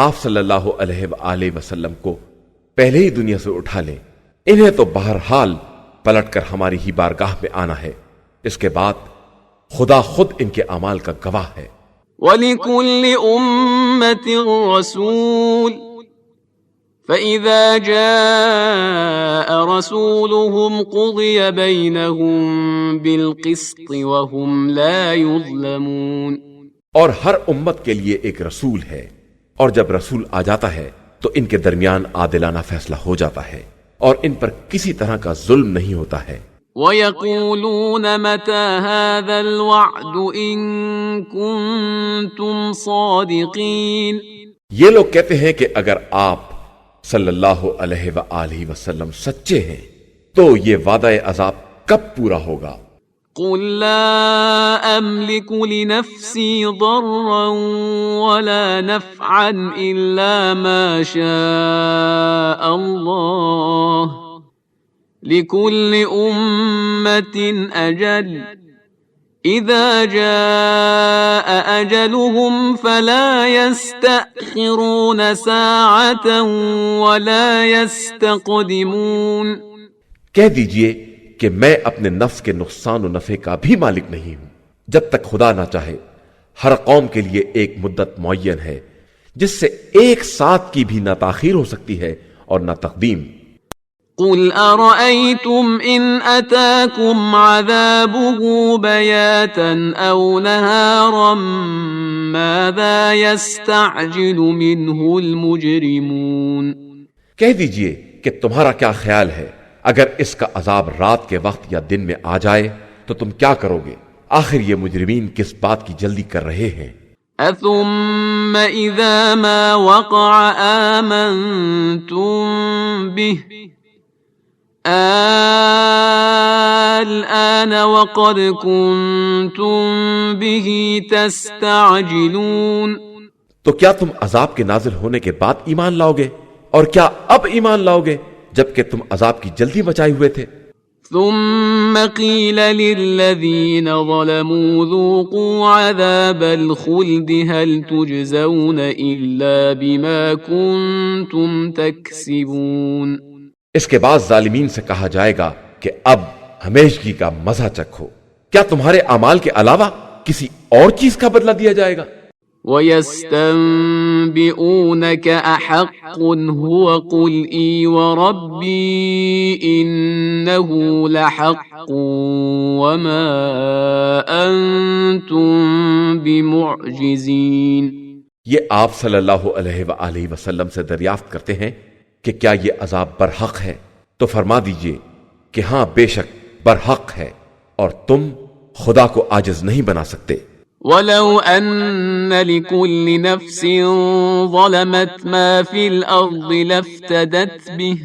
آپ صلی اللہ علیہ وآلہ وسلم کو پہلے ہی دنیا سے اٹھا لیں۔ انہیں تو بہرحال پلٹ کر ہماری ہی بارگاہ میں آنا ہے، اس کے بعد خدا خود ان کے اعمال کا گواہ ہے۔ وَلِكُلِّ أُمَّةٍ رَسُولٌ فَإِذَا جَاءَ رَسُولُهُمْ قُضِيَ بَيْنَهُم بِالْقِسْطِ وَهُمْ لَا يُظْلَمُونَ۔ اور ہر امت کے لیے ایک رسول ہے، اور جب رسول آ جاتا ہے تو ان کے درمیان عادلانہ فیصلہ ہو جاتا ہے اور ان پر کسی طرح کا ظلم نہیں ہوتا ہے۔ وَيَقُولُونَ مَتَى هَذَا الْوَعْدُ إِن كُنتُمْ صَادِقِينَ۔ یہ لوگ کہتے ہیں کہ اگر آپ صلی اللہ علیہ وآلہ وسلم سچے ہیں تو یہ وعدہ عذاب کب پورا ہوگا؟ قُل لَّا أَمْلِكُ لِنَفْسِي ضَرًّا وَلَا نَفْعًا إِلَّا مَا شَاءَ اللَّهُ لِكُلِّ أُمَّةٍ أَجَلٌ إِذَا جَاءَ أَجَلُهُمْ فَلَا يَسْتَأْخِرُونَ سَاعَةً وَلَا يَسْتَقْدِمُونَ۔ کہہ دیجئے کہ میں اپنے نفس کے نقصان و نفع کا بھی مالک نہیں ہوں، جب تک خدا نہ چاہے۔ ہر قوم کے لیے ایک مدت معین ہے جس سے ایک ساتھ کی بھی نہ تاخیر ہو سکتی ہے اور نہ تقدیم۔ قُلْ أَرَأَيْتُمْ إِنْ أَتَاكُمْ عَذَابُهُ بَيَاتًا أَوْ نَهَارًا مَاذَا يَسْتَعْجِلُ مِنْهُ الْمُجْرِمُونَ۔ کہہ دیجئے کہ تمہارا کیا خیال ہے اگر اس کا عذاب رات کے وقت یا دن میں آ جائے تو تم کیا کرو گے؟ آخر یہ مجرمین کس بات کی جلدی کر رہے ہیں؟ أَثُمَّ إِذَا مَا وَقَعَ آمَنْتُمْ بِهِ الآن وقد كنتم به تستعجلون۔ تو کیا تم عذاب کے نازل ہونے کے بعد ایمان لاؤ گے؟ اور کیا اب ایمان لاؤ گے جبکہ تم عذاب کی جلدی مچائے ہوئے تھے؟ ثم قيل للذين ظلموا ذوقوا عذاب الخلد هل تجزون إلا بما كنتم تكسبون۔ اس کے بعد ظالمین سے کہا جائے گا کہ اب ہمیشگی کا مزہ چکھو، کیا تمہارے اعمال کے علاوہ کسی اور چیز کا بدلہ دیا جائے گا؟ وَيَسْتَنبِئُونَكَ أَحَقٌّ هُوَ قُلْ إِي وَرَبِّي إِنَّهُ لَحَقٌّ وَمَا أَنْتُمْ بِمُعْجِزِينَ۔ یہ آپ صلی اللہ علیہ وآلہ وسلم سے دریافت کرتے ہیں کہ کیا یہ عذاب برحق ہے؟ تو فرما دیجئے کہ ہاں بے شک برحق ہے، اور تم خدا کو عاجز نہیں بنا سکتے۔ ولو أن لكل نفس ظلمت ما في الأرض لافتدت به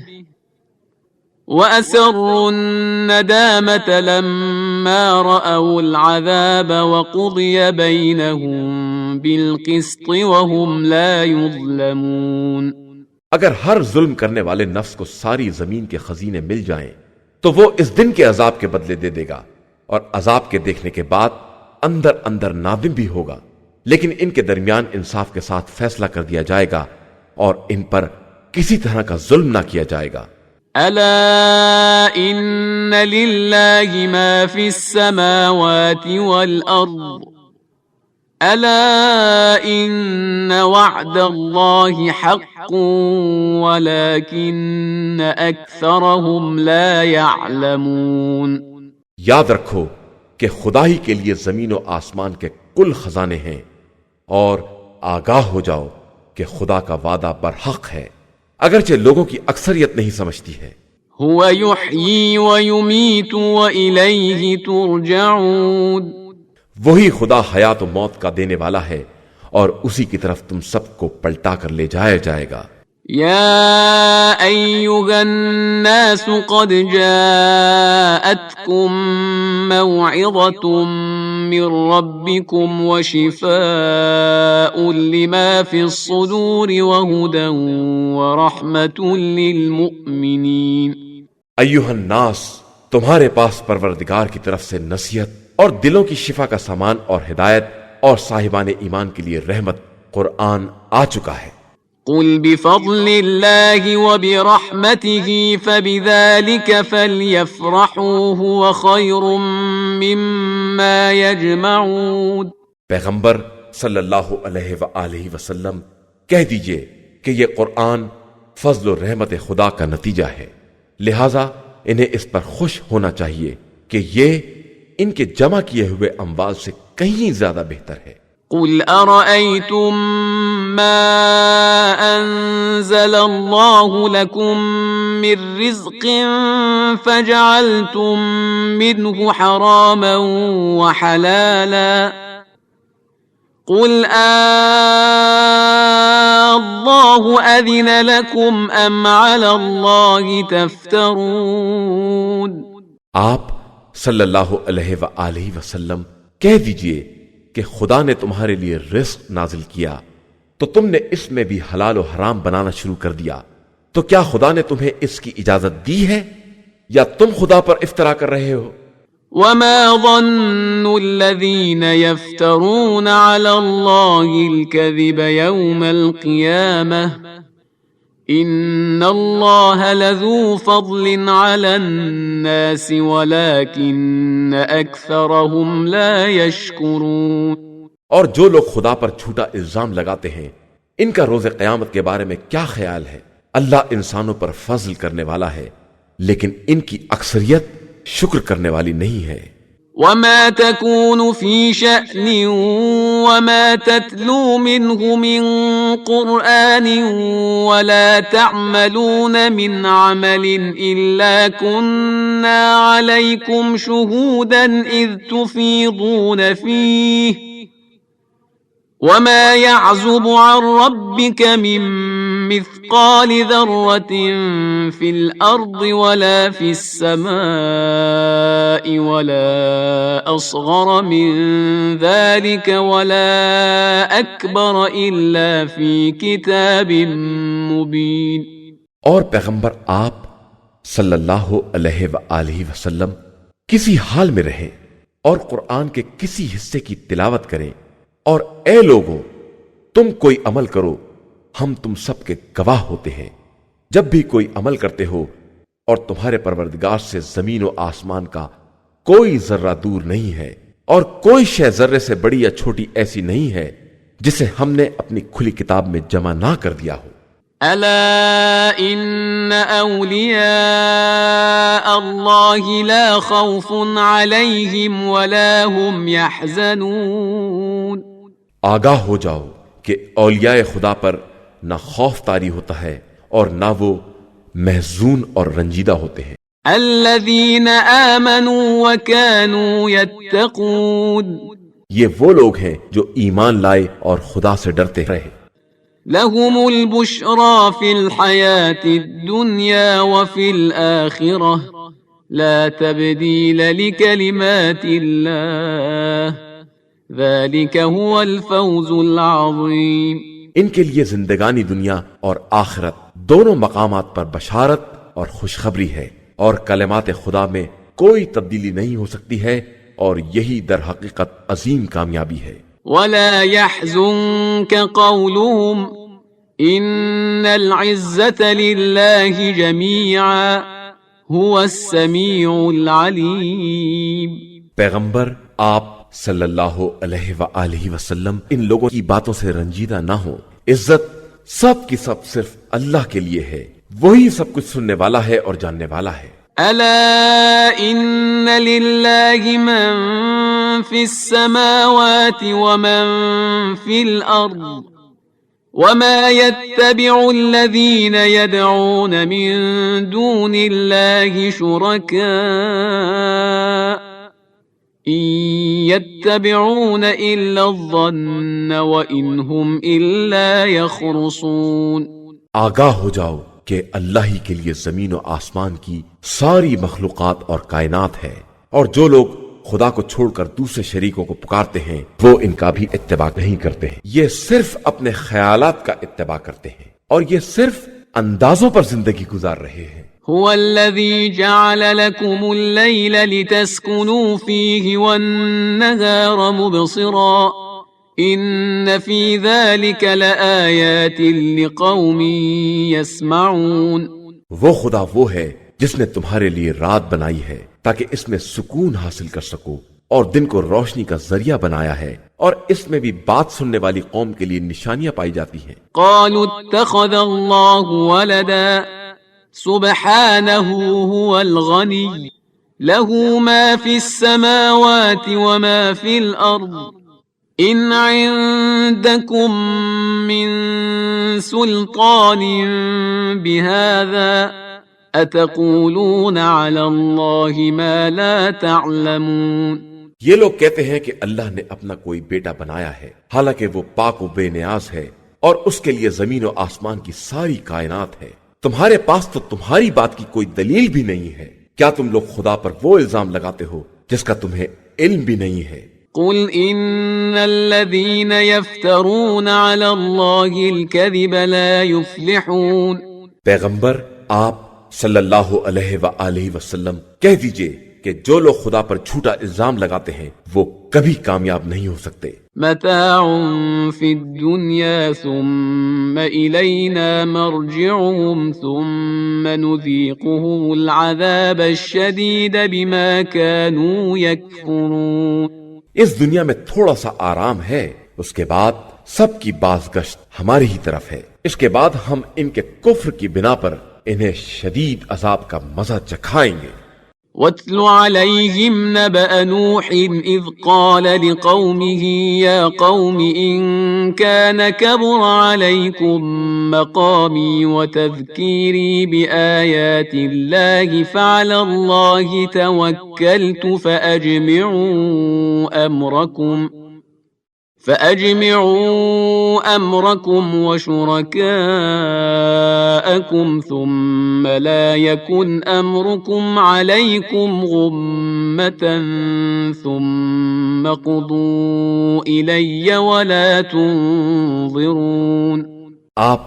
وأسروا الندامة لما رأوا العذاب وقضي بينهم بالقسط وهم لا يظلمون۔ اگر ہر ظلم کرنے والے نفس کو ساری زمین کے خزینے مل جائیں تو وہ اس دن کے عذاب کے بدلے دے دے گا، اور عذاب کے دیکھنے کے بعد اندر اندر نادم بھی ہوگا، لیکن ان کے درمیان انصاف کے ساتھ فیصلہ کر دیا جائے گا اور ان پر کسی طرح کا ظلم نہ کیا جائے گا۔ الا ان للہ ما فی السماوات والارض الا ان وعد اللہ حق ولكن اکثرهم لا يعلمون۔ یاد رکھو کہ خدا ہی کے لیے زمین و آسمان کے کل خزانے ہیں، اور آگاہ ہو جاؤ کہ خدا کا وعدہ برحق ہے، اگرچہ لوگوں کی اکثریت نہیں سمجھتی ہے۔ هو يحيي ويميت وإليه ترجعون۔ وہی خدا حیات و موت کا دینے والا ہے، اور اسی کی طرف تم سب کو پلٹا کر لے جایا جائے گا۔ يا أيها الناس قد جاءتكم موعظة من ربكم وشفاء لما في الصدور وهدى ورحمة للمؤمنين۔ ایھا الناس، تمہارے پاس پروردگار کی طرف سے نصیحت اور دلوں کی شفا کا سامان اور ہدایت اور صاحبان ایمان کے لیے رحمت قرآن آ چکا ہے۔ قل بفضل الله وبرحمته فبذلك فليفرحوا هو خير مما يجمعون۔ پیغمبر صلی اللہ علیہ وآلہ وسلم کہہ دیجئے کہ یہ قرآن فضل و رحمت خدا کا نتیجہ ہے، لہذا انہیں اس پر خوش ہونا چاہیے کہ یہ ان کے جمع کیے ہوئے اموال سے کہیں زیادہ بہتر ہے۔ قل أرأيتم ما أنزل الله لكم من رزق فجعلتم منه حراما وحلالا قل الله أذن لكم أم على الله تفترون۔ آپ صلی اللہ علیہ وآلہ وسلم کہہ دیجئے کہ خدا نے تمہارے لیے رزق نازل کیا تو تم نے اس میں بھی حلال و حرام بنانا شروع کر دیا، تو کیا خدا نے تمہیں اس کی اجازت دی ہے یا تم خدا پر افترا کر رہے ہو؟ وما ظن الذين يفترون على الله الكذب يوم القيامة إن الله لذو فضل على الناس ولكن أكثرهم لا يشكرون۔ اور جو لوگ خدا پر جھوٹا الزام لگاتے ہیں ان کا روز قیامت کے بارے میں کیا خیال ہے؟ اللہ انسانوں پر فضل کرنے والا ہے، لیکن ان کی اکثریت شکر کرنے والی نہیں ہے۔ وما تكون في شأن وما تتلو منه من قرآن ولا تعملون من عمل إلا كنا عليكم شهودا إذ تفيضون فيه وما يعزب عن ربك من مثقال ذرة في الأرض ولا في السماء ولا أصغر من ذلك ولا أكبر إلا في كتاب مبين۔ اور پیغمبر آپ صلی اللہ علیہ وآلہ وسلم کسی حال میں رہیں اور قرآن کے کسی حصے کی تلاوت کریں، اور اے لوگوں تم کوئی عمل کرو، ہم تم سب کے گواہ ہوتے ہیں۔ جب بھی کوئی عمل کرتے ہو اور تمہارے پروردگار سے زمین و آسمان کا کوئی ذرہ دور نہیں ہے، اور کوئی شے ذرے سے بڑی یا چھوٹی ایسی نہیں ہے جسے ہم نے اپنی کھلی کتاب میں جمع نہ کر دیا ہو۔ ألا إن أولياء الله لا خوف عليهم ولا هم يحزنون۔ آگاہ ہو جاؤ کہ اولیاء خدا پر نہ خوف طاری ہوتا ہے اور نہ وہ محزون اور رنجیدہ ہوتے ہیں۔ الذين آمنوا وكانوا يتقون یہ وہ لوگ ہیں جو ایمان لائے اور خدا سے ڈرتے رہے. لهم البشرى في الحياة الدنيا وفي الآخرة لا تبديل لكلمات الله ذلك هو الفوز العظيم. ان کے لیے زندگانی دنیا اور آخرت دونوں مقامات پر بشارت اور خوشخبری ہے، اور کلمات خدا میں کوئی تبدیلی نہیں ہو سکتی ہے، اور یہی در حقیقت عظیم کامیابی ہے. ولا يحزنك قولهم إن العزة لله جميعا هو السميع العليم. پیغمبر آپ صلی اللہ علیہ وآلہ وسلم ان لوگوں کی باتوں سے رنجیدہ نہ ہو. عزت سب کی سب صرف اللہ کے لیے ہے، وہی سب کچھ سننے والا ہے اور جاننے والا ہے. ألا إن لله من في السماوات ومن في الأرض وما يتبع الذين يدعون من دون الله شركاء إن يتبعون إلا الظن وإن هم إلا يخرصون. آگاہ ہو جاؤ کہ اللہ ہی کے لیے زمین و آسمان کی ساری مخلوقات اور کائنات ہے، اور جو لوگ خدا کو چھوڑ کر دوسرے شریکوں کو پکارتے ہیں وہ ان کا بھی اتباع نہیں کرتے ہیں. یہ صرف اپنے خیالات کا اتباع کرتے ہیں اور یہ صرف اندازوں پر زندگی گزار رہے ہیں. هو الذي جعل لكم الليل لتسكنوا فيه والنهار مبصرا إن في ذلك لآيات لقوم يسمعون. وہ خدا وہ ہے جس نے تمہارے لیے رات بنائی ہے تاکہ اس میں سکون حاصل کر سکو، اور دن کو روشنی کا ذریعہ بنایا ہے، اور اس میں بھی بات سننے والی قوم کے لیے نشانیاں پائی جاتی ہیں. قالوا اتخذ الله ولدا سبحانه هو الغني له ما في السماوات وما في الأرض إن عندكم من سلطان بهذا أتقولون على الله ما لا تعلمون. یہ لوگ کہتے ہیں کہ اللہ نے اپنا کوئی بیٹا بنایا ہے، حالانکہ وہ پاک و بے نیاز ہے اور اس کے لیے زمین و آسمان کی ساری کائنات ہے. تمہارے پاس تو تمہاری بات کی کوئی دلیل بھی نہیں ہے. کیا تم لوگ خدا پر وہ الزام لگاتے ہو جس کا تمہیں علم بھی نہیں ہے؟ قل ان الذين يفترون على الله الكذب لا يفلحون. پیغمبر آپ صلی اللہ علیہ وآلہ وسلم کہہ دیجئے کہ جو لوگ خدا پر جھوٹا الزام لگاتے ہیں وہ کبھی کامیاب نہیں ہو سکتے. متاع في الدنيا ثم إلينا مرجعهم ثم نذيقهم العذاب الشديد بما كانوا يكفرون. اس دنیا میں تھوڑا سا آرام ہے، اس کے بعد سب کی بازگشت ہماری ہی طرف ہے. اس کے بعد ہم ان کے کفر کی بنا پر انہیں شدید عذاب کا مزہ چکھائیں گے. وَاتْلُ عَلَيْهِمْ نَبَأَ نُوحٍ إِذْ قَالَ لِقَوْمِهِ يَا قَوْمِ إِن كَانَ كَبُرَ عَلَيْكُمْ مَقَامِي وَتَذْكِيرِي بِآيَاتِ اللَّهِ فَعَلَى اللَّهِ تَوَكَّلْتُ فأجمعوا أمركم وشركاءكم ثم لا يكن أمركم عليكم غمة ثم قضوا إلي ولا تنظرون. آپ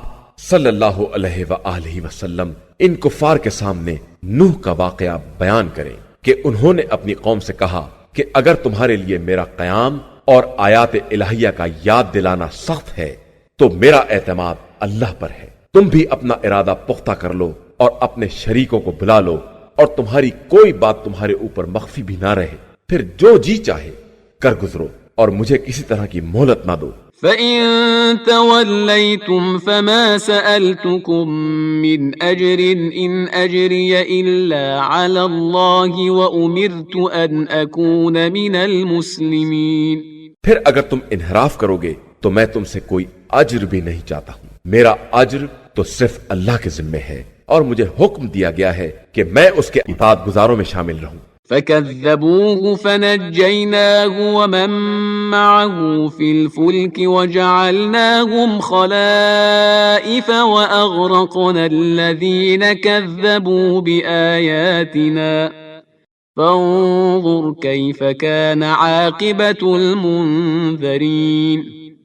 صلی اللہ علیہ وآلہ وسلم ان کفار کے سامنے نوح کا واقعہ بیان کریں کہ انہوں نے اپنی قوم سے کہا کہ اگر تمہارے لیے میرا قیام اور آیات الہیہ کا یاد دلانا سخت ہے تو میرا اعتماد اللہ پر ہے. تم بھی اپنا ارادہ پختہ کر لو اور اپنے شریکوں کو بلا لو اور تمہاری کوئی بات تمہارے اوپر مخفی بھی نہ رہے، پھر جو جی چاہے کر گزرو اور مجھے کسی طرح کی مہلت نہ دو. فَإِن تَوَلَّيْتُمْ فَمَا سَأَلْتُكُم مِّنْ أَجْرٍ إِنْ أَجْرِيَ إِلَّا عَلَى اللَّهِ وَأُمِرْتُ أَنْ أَكُونَ مِنَ الْمُسْلِمِينَ. پھر اگر تم انحراف کرو گے تو میں تم سے کوئی اجر بھی نہیں چاہتا ہوں. میرا اجر تو صرف اللہ کے ذمے ہے اور مجھے حکم دیا گیا ہے کہ میں اس کے اطاعت گزاروں میں شامل رہوں۔ فكذبوه فنجيناه ومن معه في الفلك وجعلناهم خلائف وأغرقنا الذين كذبوا بآياتنا فانظر كيف كان عاقبة المنذرين۔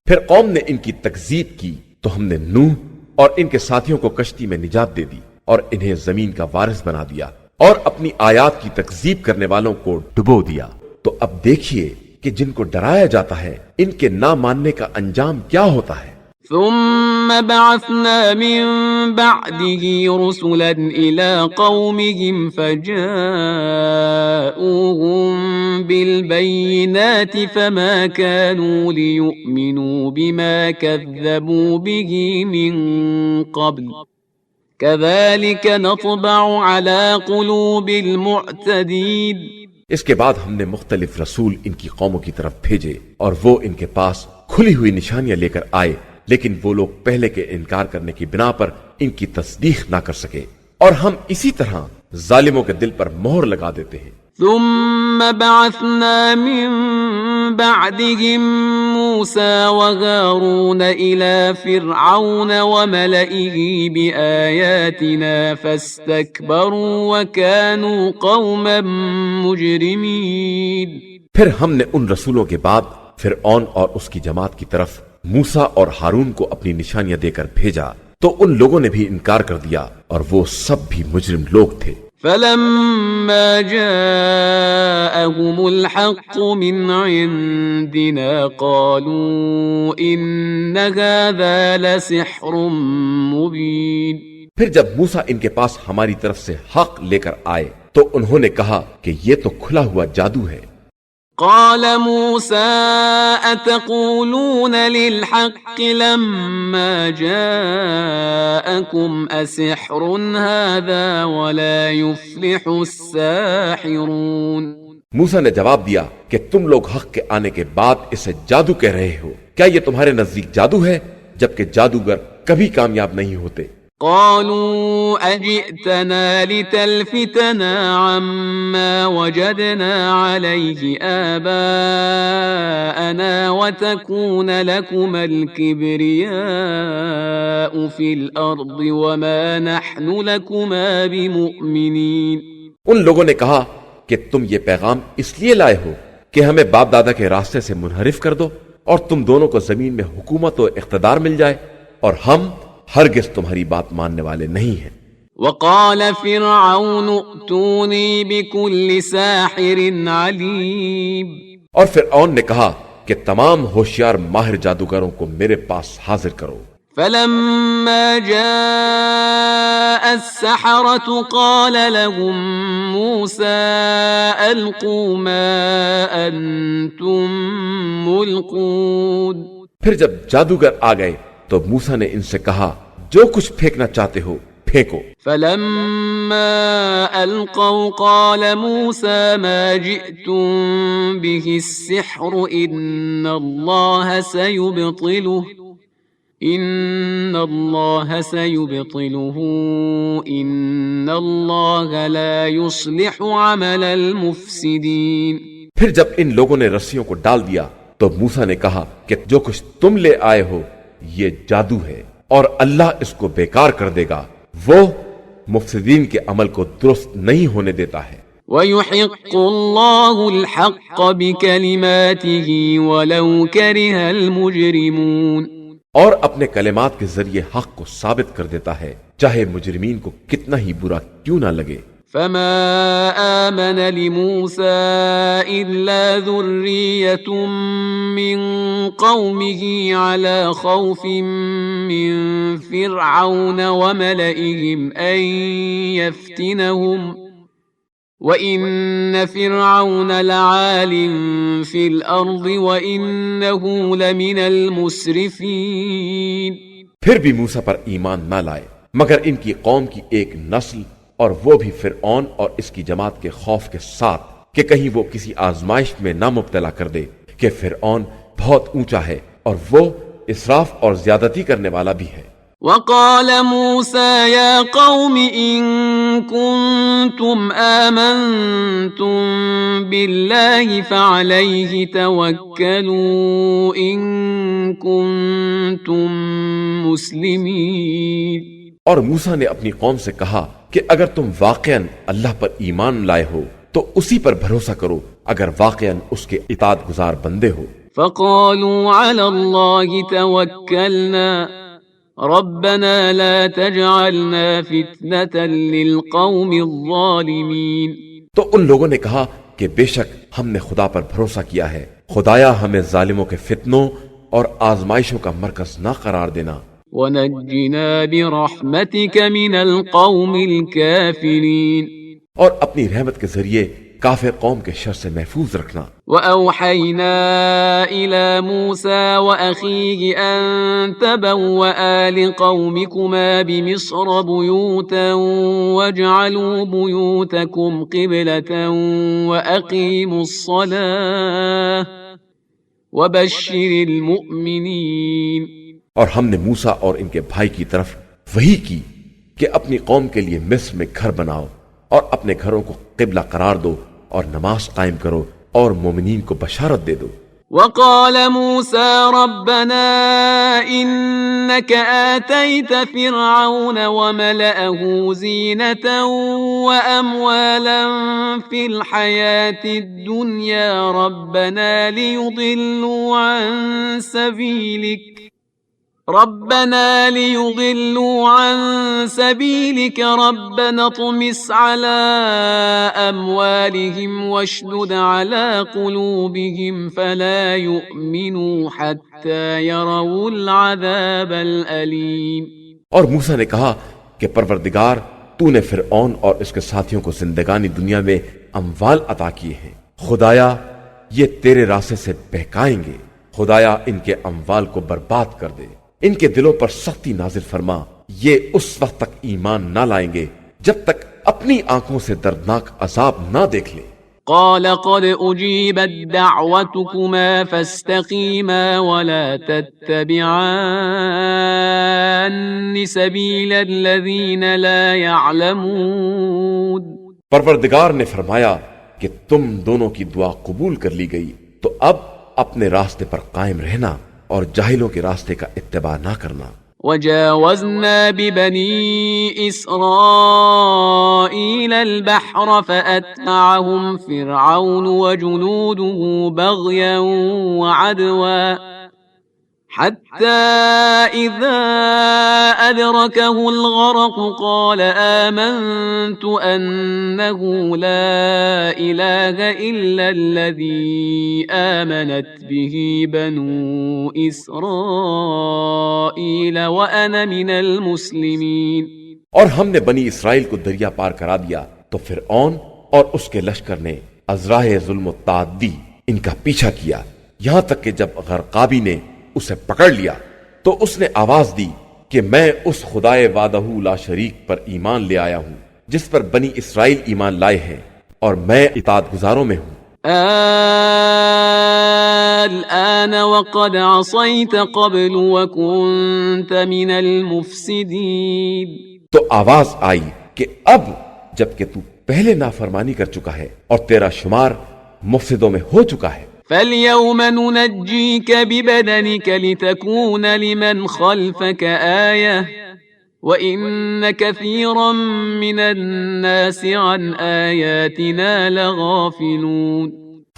پھر قوم نے ان کی تکذیب کی تو ہم نے نوح اور ان کے ساتھیوں کو کشتی میں نجات دے دی اور انہیں زمین کا وارث بنا دیا اور اپنی آیات کی تکذیب کرنے والوں کو ڈبو دیا۔ تو اب دیکھیے کہ جن کو ڈرایا جاتا ہے ان کے نہ ماننے کا انجام کیا ہوتا ہے۔ ثم بعثنا من بعده رسلا إلى قومهم فجاءوهم بالبينات فما كانوا ليؤمنوا بما كذبوا به من قبل كذلك نطبع على قلوب المعتدين۔ اس کے بعد ہم نے مختلف رسول ان کی قوموں کی طرف بھیجے اور وہ ان کے پاس کھلی ہوئی نشانیاں لے کر آئے، لیکن وہ لوگ پہلے کے انکار کرنے کی بنا پر ان کی تصدیق نہ کر سکے، اور ہم اسی طرح ظالموں کے دل پر مہر لگا دیتے ہیں۔ ثم بعثنا من بعدهم موسى وهارون إلى فرعون وملئه بآياتنا فاستكبروا وكانوا قوما مجرمين۔ پھر ہم نے ان رسولوں کے بعد فرعون اور اس کی جماعت کی طرف موسیٰ اور ہارون کو اپنی نشانیاں دے کر بھیجا تو ان لوگوں نے بھی انکار کر دیا اور وہ سب بھی مجرم لوگ تھے۔ فلما جاءهم الحق من عندنا قالوا إن هذا لسحر مبين۔ پھر جب موسیٰ ان کے پاس ہماری طرف سے حق لے کر آئے تو انہوں نے کہا کہ یہ تو کھلا ہوا جادو ہے۔ قال موسى أتقولون للحق لما جاءكم أسحر هذا ولا يفلح الساحرون۔ موسیٰ نے جواب دیا کہ تم لوگ حق کے آنے کے بعد اسے جادو کہہ رہے ہو، کیا یہ تمہارے نزدیک جادو ہے جبکہ جادوگر کبھی کامیاب نہیں ہوتے۔ قالوا أجئتنا لتلفتنا عما وجدنا عليه آباءنا وتكون لكما الكبرياء في الأرض وما نحن لكما بمؤمنين۔ ان لوگوں نے کہا کہ تم یہ پیغام اس لیے لائے ہو کہ ہمیں باپ دادا کے راستے سے منحرف کر دو اور تم دونوں کو زمین میں حکومت و اقتدار مل جائے، اور ہم ہرگز تمہاری بات ماننے والے نہیں ہیں۔ وقال فرعون ائتوني بكل ساحر عليم۔ اور فرعون نے کہا کہ تمام ہوشیار ماہر جادوگروں کو میرے پاس حاضر کرو۔ فلما جاء السحرة قال لهم موسى ألقوا ما أنتم ملقون۔ پھر جب جادوگر آ گئے تو موسیٰ نے ان سے کہا جو کچھ پھینکنا چاہتے ہو پھینکو۔ فلما ألقوا قال موسى ما جئتم به السحر إن الله سيبطله إن الله لا يصلح عمل المفسدين۔ پھر جب ان لوگوں نے رسیوں کو ڈال دیا تو موسیٰ نے کہا کہ جو کچھ تم لے آئے ہو یہ جادو ہے اور اللہ اس کو بیکار کر دے گا، وہ مفسدین کے عمل کو درست نہیں ہونے دیتا ہے۔ وَيُحِقُّ اللَّهُ الْحَقَّ بِكَلِمَاتِهِ وَلَوْ كَرِهَ الْمُجْرِمُونَ۔ اور اپنے کلمات کے ذریعے حق کو ثابت کر دیتا ہے چاہے مجرمین کو کتنا ہی برا کیوں نہ لگے۔ فما آمن لموسى إلا ذرية من قومه على خوف من فرعون وملئهم أن يفتنهم وَإِنَّ فِرْعَوْنَ لَعَالٍ فِي الْأَرْضِ وَإِنَّهُ لَمِنَ الْمُسْرِفِينَ۔ پھر بھی موسیٰ پر ایمان نہ لائے مگر ان کی قوم کی ایک نسل، اور وہ بھی فرعون اور اس کی جماعت کے خوف کے ساتھ کہ کہیں وہ کسی آزمائش میں نہ مبتلا کر دے، کہ فرعون بہت اونچا ہے اور وہ اسراف اور زیادتی کرنے والا بھی ہے۔ وقال موسى يا قوم إن كنتم آمنتم بالله فعليه توكلوا إن كنتم مسلمين. اور موسیٰ نے اپنی قوم سے کہا کہ اگر تم واقعاً اللہ پر ایمان لائے ہو تو اسی پر بھروسہ کرو اگر واقعاً اس کے اطاعت گزار بندے ہو. فقالوا على الله توكلنا ربنا لا تجعلنا فتنة للقوم الظالمين. تو ان لوگوں نے کہا کہ بے شک ہم نے خدا پر بھروسہ کیا ہے، خدایا ہمیں ظالموں کے فتنوں اور آزمائشوں کا مرکز نہ قرار دینا. ونجنا برحمتك من القوم الكافرين. اور اپنی رحمت کے ذریعے کافر قوم کے شر سے محفوظ رکھنا. وأوحينا إلى موسى وأخيه أن تبوأ لقومكما بمصر بيوتا واجعلوا بيوتكم قبلة وأقيموا الصلاة وبشر المؤمنين. اور ہم نے موسیٰ اور ان کے بھائی کی طرف وحی کی کہ اپنی قوم کے لیے مصر میں گھر بناؤ اور اپنے گھروں کو قبلہ قرار دو اور نماز قائم کرو اور مومنین کو بشارت دے دو. وقال موسى ربنا إنك آتيت فرعون وملأه زينة وأموالا في الحياة الدنيا ربنا ليضلوا عن سبيلك ربنا اطمس على أموالهم واشدد على قلوبهم فلا يؤمنوا حتى يروا العذاب الأليم. اور موسیٰ نے کہا کہ پروردگار تو نے فرعون اور اس کے ساتھیوں کو زندگانی دنیا میں اموال عطا کیے ہیں، خدایا یہ تیرے راستے سے بہکائیں گے، خدایا ان کے اموال کو برباد کر دے، ان کے دلوں پر سختی نازل فرما، یہ اس وقت تک ایمان نہ لائیں گے جب تک اپنی آنکھوں سے دردناک عذاب نہ دیکھ لیں. قال قد أجيبت دعوتكما فاستقيما ولا تتبعان سبيل الذين لا يعلمون. پروردگار نے فرمایا کہ تم دونوں کی دعا قبول کر لی گئی، تو اب اپنے راستے پر قائم رہنا اور جاہلوں کے راستے کا اتباع نہ کرنا. وجاوزنا ببني إسرائيل البحر فأتبعهم فرعون وجنوده بغيا وعدوا حتى إذا أدركه الغرق قال آمنت أنه لا إله إلا الذي آمنت به بنو إسرائيل وأنا من المسلمين. اور ہم نے بنی اسرائیل کو دریا پار کرا دیا تو فرعون اور اس کے لشکر نے ازراہ ظلم و تعدی ان کا پیچھا کیا، یہاں تک کہ جب غرقابی نے اسے پکڑ لیا تو اس نے آواز دی کہ میں اس خدائے وحدہ لا شریک پر ایمان لے آیا ہوں جس پر بنی اسرائیل ایمان لائے ہیں، اور میں اطاعت گزاروں میں ہوں. الآن وقد عصيت قبل وكنت من المفسدين. تو آواز آئی کہ اب جب کہ تو پہلے نافرمانی کر چکا ہے اور تیرا شمار مفسدوں میں ہو چکا ہے. فَالْيَوْمَ نُنَجِّيكَ بِبَدَنِكَ لِتَكُونَ لِمَنْ خَلْفَكَ آيَةً وَإِنَّ كَثِيرًا مِنَ النَّاسِ عَنْ آيَاتِنَا لَغَافِلُونَ.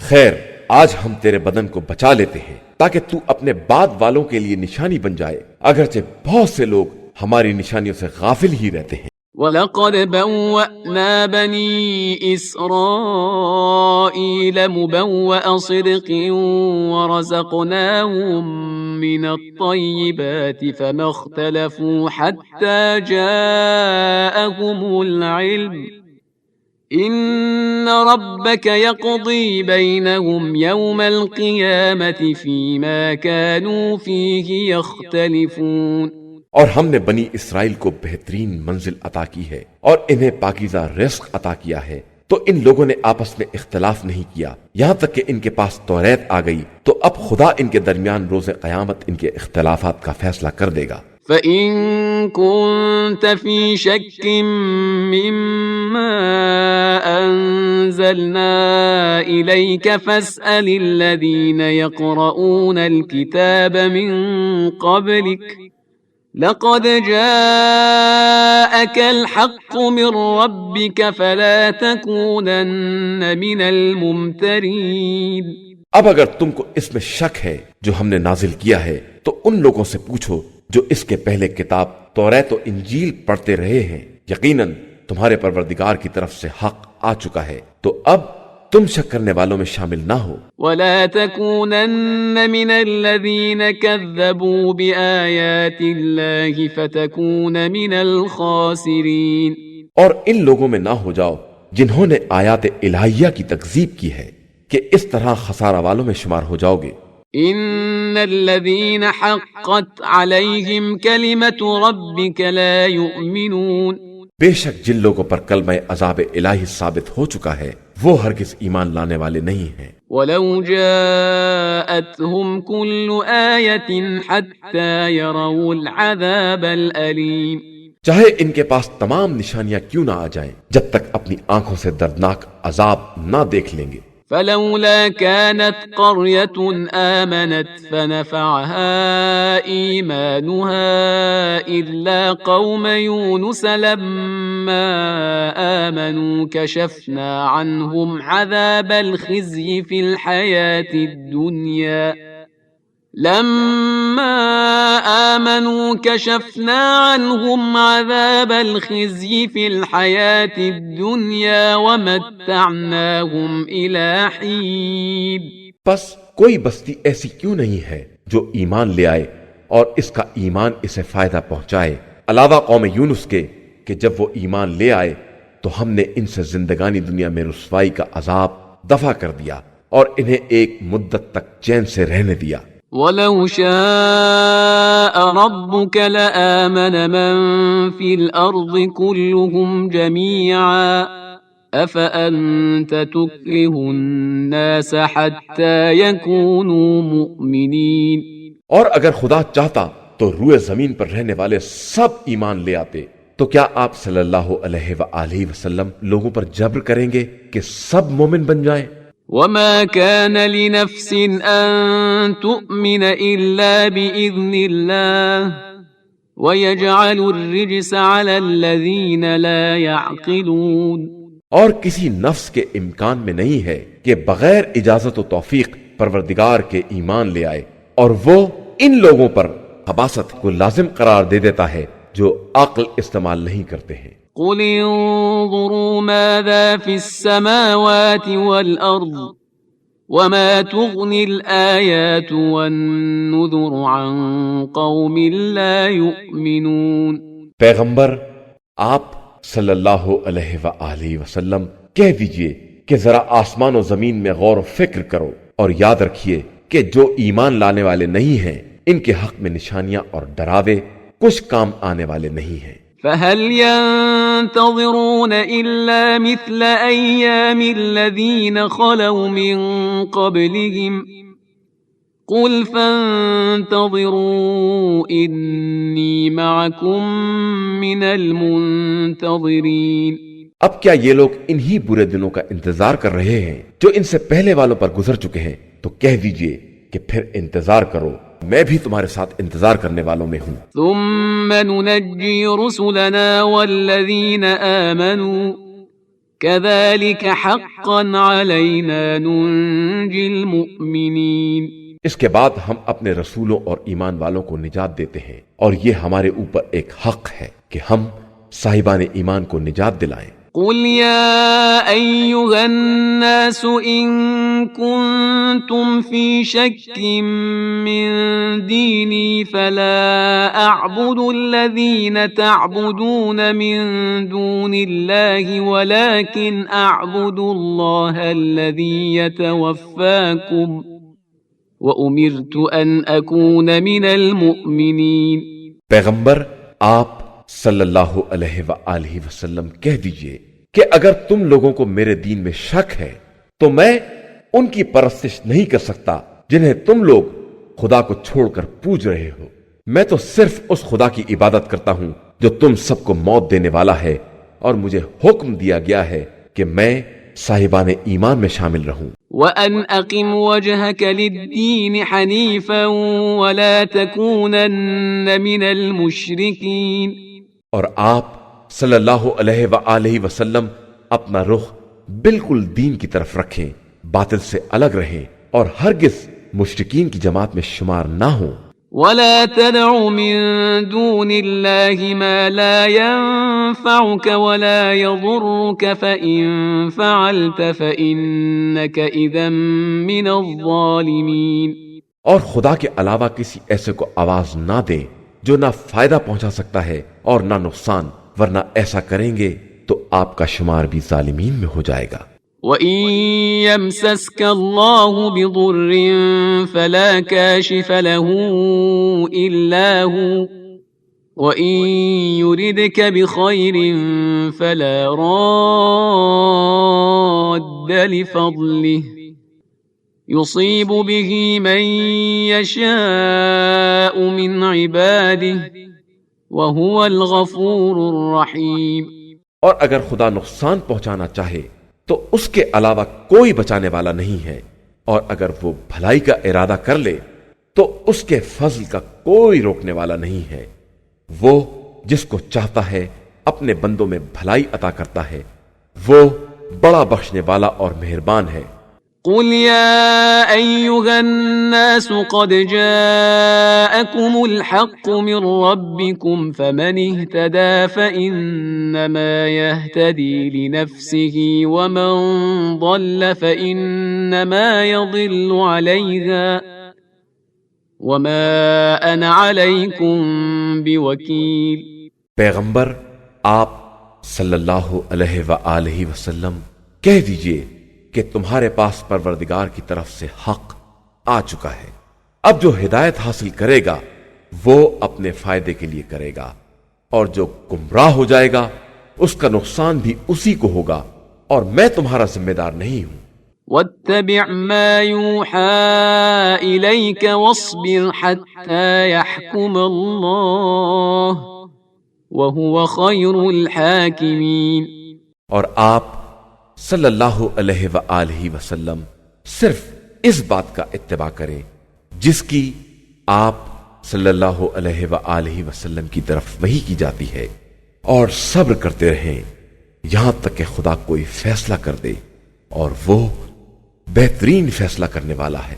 خیر، آج ہم تیرے بدن کو بچا لیتے ہیں تاکہ تو اپنے بعد والوں کے لیے نشانی بن جائے، اگرچہ بہت سے لوگ ہماری نشانیوں سے غافل ہی رہتے ہیں. وَلَقَدْ بَوَّأْنَا بَنِي إِسْرَائِيلَ مُبَوَّأَ صِدْقٍ وَرَزَقْنَاهُمْ مِنَ الطَّيِّبَاتِ فَمَا اخْتَلَفُوا حَتَّى جَاءَهُمُ الْعِلْمُ إِنَّ رَبَّكَ يَقْضِي بَيْنَهُمْ يَوْمَ الْقِيَامَةِ فِيمَا كَانُوا فِيهِ يَخْتَلِفُونَ. اور ہم نے بنی اسرائیل کو بہترین منزل عطا کی ہے اور انہیں پاکیزہ رزق عطا کیا ہے، تو ان لوگوں نے آپس میں اختلاف نہیں کیا یہاں تک کہ ان کے پاس توریت آ گئی. تو اب خدا ان کے درمیان روز قیامت ان کے اختلافات کا فیصلہ کر دے گا. فَإِن كُنتَ فِي شَكٍّ مِّمَّا أَنزَلْنَا إِلَيْكَ فَاسْأَلِ الَّذِينَ يَقْرَؤُونَ الْكِتَابَ مِن قَبْلِكَ لَقَدْ جَاءَكَ الْحَقُّ مِن رَّبِّكَ فَلَا تَكُونَنَّ مِنَ الْمُمْتَرِينَ۔ اب اگر تم کو اس میں شک ہے جو ہم نے نازل کیا ہے تو ان لوگوں سے پوچھو جو اس کے پہلے کتاب توریت و انجیل پڑھتے رہے ہیں، یقیناً تمہارے پروردگار کی طرف سے حق آ چکا ہے، تو اب تم شک کرنے والوں میں شامل نہ ہو۔ وَلَا تَكُونَنَّ مِنَ الَّذِينَ كَذَّبُوا بِآيَاتِ اللَّهِ فَتَكُونَ مِنَ الْخَاسِرِينَ۔ اور ان لوگوں میں نہ ہو جاؤ جنہوں نے آیات الہیہ کی تکذیب کی ہے کہ اس طرح خسارہ والوں میں شمار ہو جاؤ گے۔ ان الذين حقت عليهم كلمة ربك لا يؤمنون۔ بے شک جن لوگوں پر کلمہ عذاب الہی ثابت ہو چکا ہے وہ ہرگز ایمان لانے والے نہیں ہیں۔ ولو جاءتهم كل آية حتى يروا العذاب الأليم۔ چاہے ان کے پاس تمام نشانیاں کیوں نہ آ جائیں جب تک اپنی آنکھوں سے دردناک عذاب نہ دیکھ لیں گے۔ فلولا كانت قرية آمنت فنفعها إيمانها إلا قوم يونس لما آمنوا كشفنا عنهم عذاب الخزي في الحياة الدنيا ومتعناهم إلى حين۔ بس کوئی بستی ایسی کیوں نہیں ہے جو ایمان لے آئے اور اس کا ایمان اسے فائدہ پہنچائے، علاوہ قوم یونس کے کہ جب وہ ایمان لے آئے تو ہم نے ان سے زندگانی دنیا میں رسوائی کا عذاب دفع کر دیا اور انہیں ایک مدت تک چین سے رہنے دیا۔ وَلَوْ شَاءَ رَبُّكَ لَآمَنَ مَن فِي الْأَرْضِ كُلُّهُمْ جَمِيعًا أَفَأَنْتَ تُكْرِهُ النَّاسَ حَتَّى يَكُونُوا مُؤْمِنِينَ۔ اور اگر خدا چاہتا تو روئے زمین پر رہنے والے سب ایمان لے آتے، تو کیا آپ صلی اللہ علیہ وآلہ وسلم لوگوں پر جبر کریں گے کہ سب مومن بن جائیں؟ وَمَا كَانَ لِنَفْسٍ أَن تُؤْمِنَ إِلَّا بِإِذْنِ اللَّهِ وَيَجْعَلُ الرِّجْسَ عَلَى الَّذِينَ لَا يَعْقِلُونَ۔ اور کسی نفس کے امکان میں نہیں ہے کہ بغیر اجازت و توفیق پروردگار کے ایمان لے آئے، اور وہ ان لوگوں پر خباثت کو لازم قرار دے دیتا ہے جو عقل استعمال نہیں کرتے ہیں۔ قُلِ انظُرُوا مَاذَا فِي السَّمَاوَاتِ وَالْأَرْضِ وَمَا تُغْنِي الْآيَاتُ وَالنُّذُرُ عَن قَوْمٍ لَا يُؤْمِنُونَ۔ پیغمبر آپ صلی اللہ علیہ وآلہ وسلم کہہ دیجئے کہ ذرا آسمان و زمین میں غور و فکر کرو اور یاد رکھیے کہ جو ایمان لانے والے نہیں ہیں ان کے حق میں نشانیاں اور ڈراوے کچھ کام آنے والے نہیں ہیں۔ فَهَلْ يَنْتَظِرُونَ إِلَّا مِثْلَ أَيَّامِ الَّذِينَ خَلَوْا مِنْ قَبْلِهِمْ قُلْ فَانْتَظِرُوا إِنِّي مَعَكُمْ مِنَ الْمُنْتَظِرِينَ۔ اب کیا یہ لوگ انہی برے دنوں کا انتظار کر رہے ہیں جو ان سے پہلے والوں پر گزر چکے ہیں؟ تو کہہ دیجئے کہ پھر انتظار کرو، میں بھی تمہارے ساتھ انتظار کرنے والوں میں ہوں۔ ثم ننجي رسلنا والذين آمنوا كذلك حقا علينا ننجي المؤمنين۔ اس کے بعد ہم اپنے رسولوں اور ایمان والوں کو نجات دیتے ہیں، اور یہ ہمارے اوپر ایک حق ہے کہ ہم صاحبان ایمان کو نجات دلائیں۔ قل يا أيها الناس إن كنتم في شك من ديني فلا أعبد الذين تعبدون من دون الله ولكن أعبد الله الذي يتوفاكم وأمرت أن أكون من المؤمنين۔ پیغمبر آپ صلی اللہ علیہ وآلہ وسلم کہہ دیجئے کہ اگر تم لوگوں کو میرے دین میں شک ہے تو میں ان کی پرستش نہیں کر سکتا جنہیں تم لوگ خدا کو چھوڑ کر پوج رہے ہو، میں تو صرف اس خدا کی عبادت کرتا ہوں جو تم سب کو موت دینے والا ہے، اور مجھے حکم دیا گیا ہے کہ میں صاحبان ایمان میں شامل رہوں۔ وَأَنْ أَقِمْ وَجْهَكَ لِلدِّينِ حَنِيفًا وَلَا تَكُونَنَّ مِنَ الْمُشْرِكِينَ، اور آپ صلی اللہ علیہ وآلہ وسلم اپنا رخ بالکل دین کی طرف رکھیں، باطل سے الگ رہیں، اور ہرگز مشرکین کی جماعت میں شمار نہ ہوں۔ وَلَا تَدْعُ مِن دُونِ اللَّهِ مَا لَا يَنفَعُكَ وَلَا يَضُرُّكَ فَإِن فَعَلْتَ فَإِنَّكَ إِذًا مِّنَ الظَّالِمِينَ، اور خدا کے علاوہ کسی ایسے کو آواز نہ دیں جو نہ فائدہ پہنچا سکتا ہے اور نہ نقصان، ورنہ ایسا کریں گے تو آپ کا شمار بھی ظالمین میں ہو جائے گا۔ وَإِن يَمْسَسْكَ اللَّهُ بِضُرٍّ فَلَا كَاشِفَ لَهُ إِلَّا هُوَ وَإِن يُرِدْكَ بِخَيْرٍ فَلَا رَادَّ لِفَضْلِهِ يُصِيبُ بِهِ مَن يَشَاءُ مِنْ عِبَادِهِ وَهُوَ الْغَفُورُ الرَّحِيمُ۔ اور اگر خدا نقصان پہنچانا چاہے تو اس کے علاوہ کوئی بچانے والا نہیں ہے، اور اگر وہ بھلائی کا ارادہ کر لے تو اس کے فضل کا کوئی روکنے والا نہیں ہے۔ وہ جس کو چاہتا ہے اپنے بندوں میں بھلائی عطا کرتا ہے، وہ بڑا بخشنے والا اور مہربان ہے۔ قل يا أيها الناس قد جاءكم الحق من ربكم فمن اهتدى فإنما يهتدي لنفسه ومن ضل فإنما يضل عليها وما أنا عليكم بوكيل۔ پیغمبر آپ صلی اللہ علیہ وآلہ وسلم کہہ دیجئے کہ تمہارے پاس پروردگار کی طرف سے حق آ چکا ہے، اب جو ہدایت حاصل کرے گا وہ اپنے فائدے کے لیے کرے گا، اور جو گمراہ ہو جائے گا اس کا نقصان بھی اسی کو ہوگا، اور میں تمہارا ذمہ دار نہیں ہوں۔ واتبع ما يوحى إليك واصبر حتى يحكم الله وهو خير الحاكمين۔ اور آپ صلی اللہ علیہ وآلہ وسلم صرف اس بات کا اتباع کریں جس کی آپ صلی اللہ علیہ وآلہ وسلم کی طرف وحی کی جاتی ہے، اور صبر کرتے رہیں یہاں تک کہ خدا کوئی فیصلہ کر دے، اور وہ بہترین فیصلہ کرنے والا ہے۔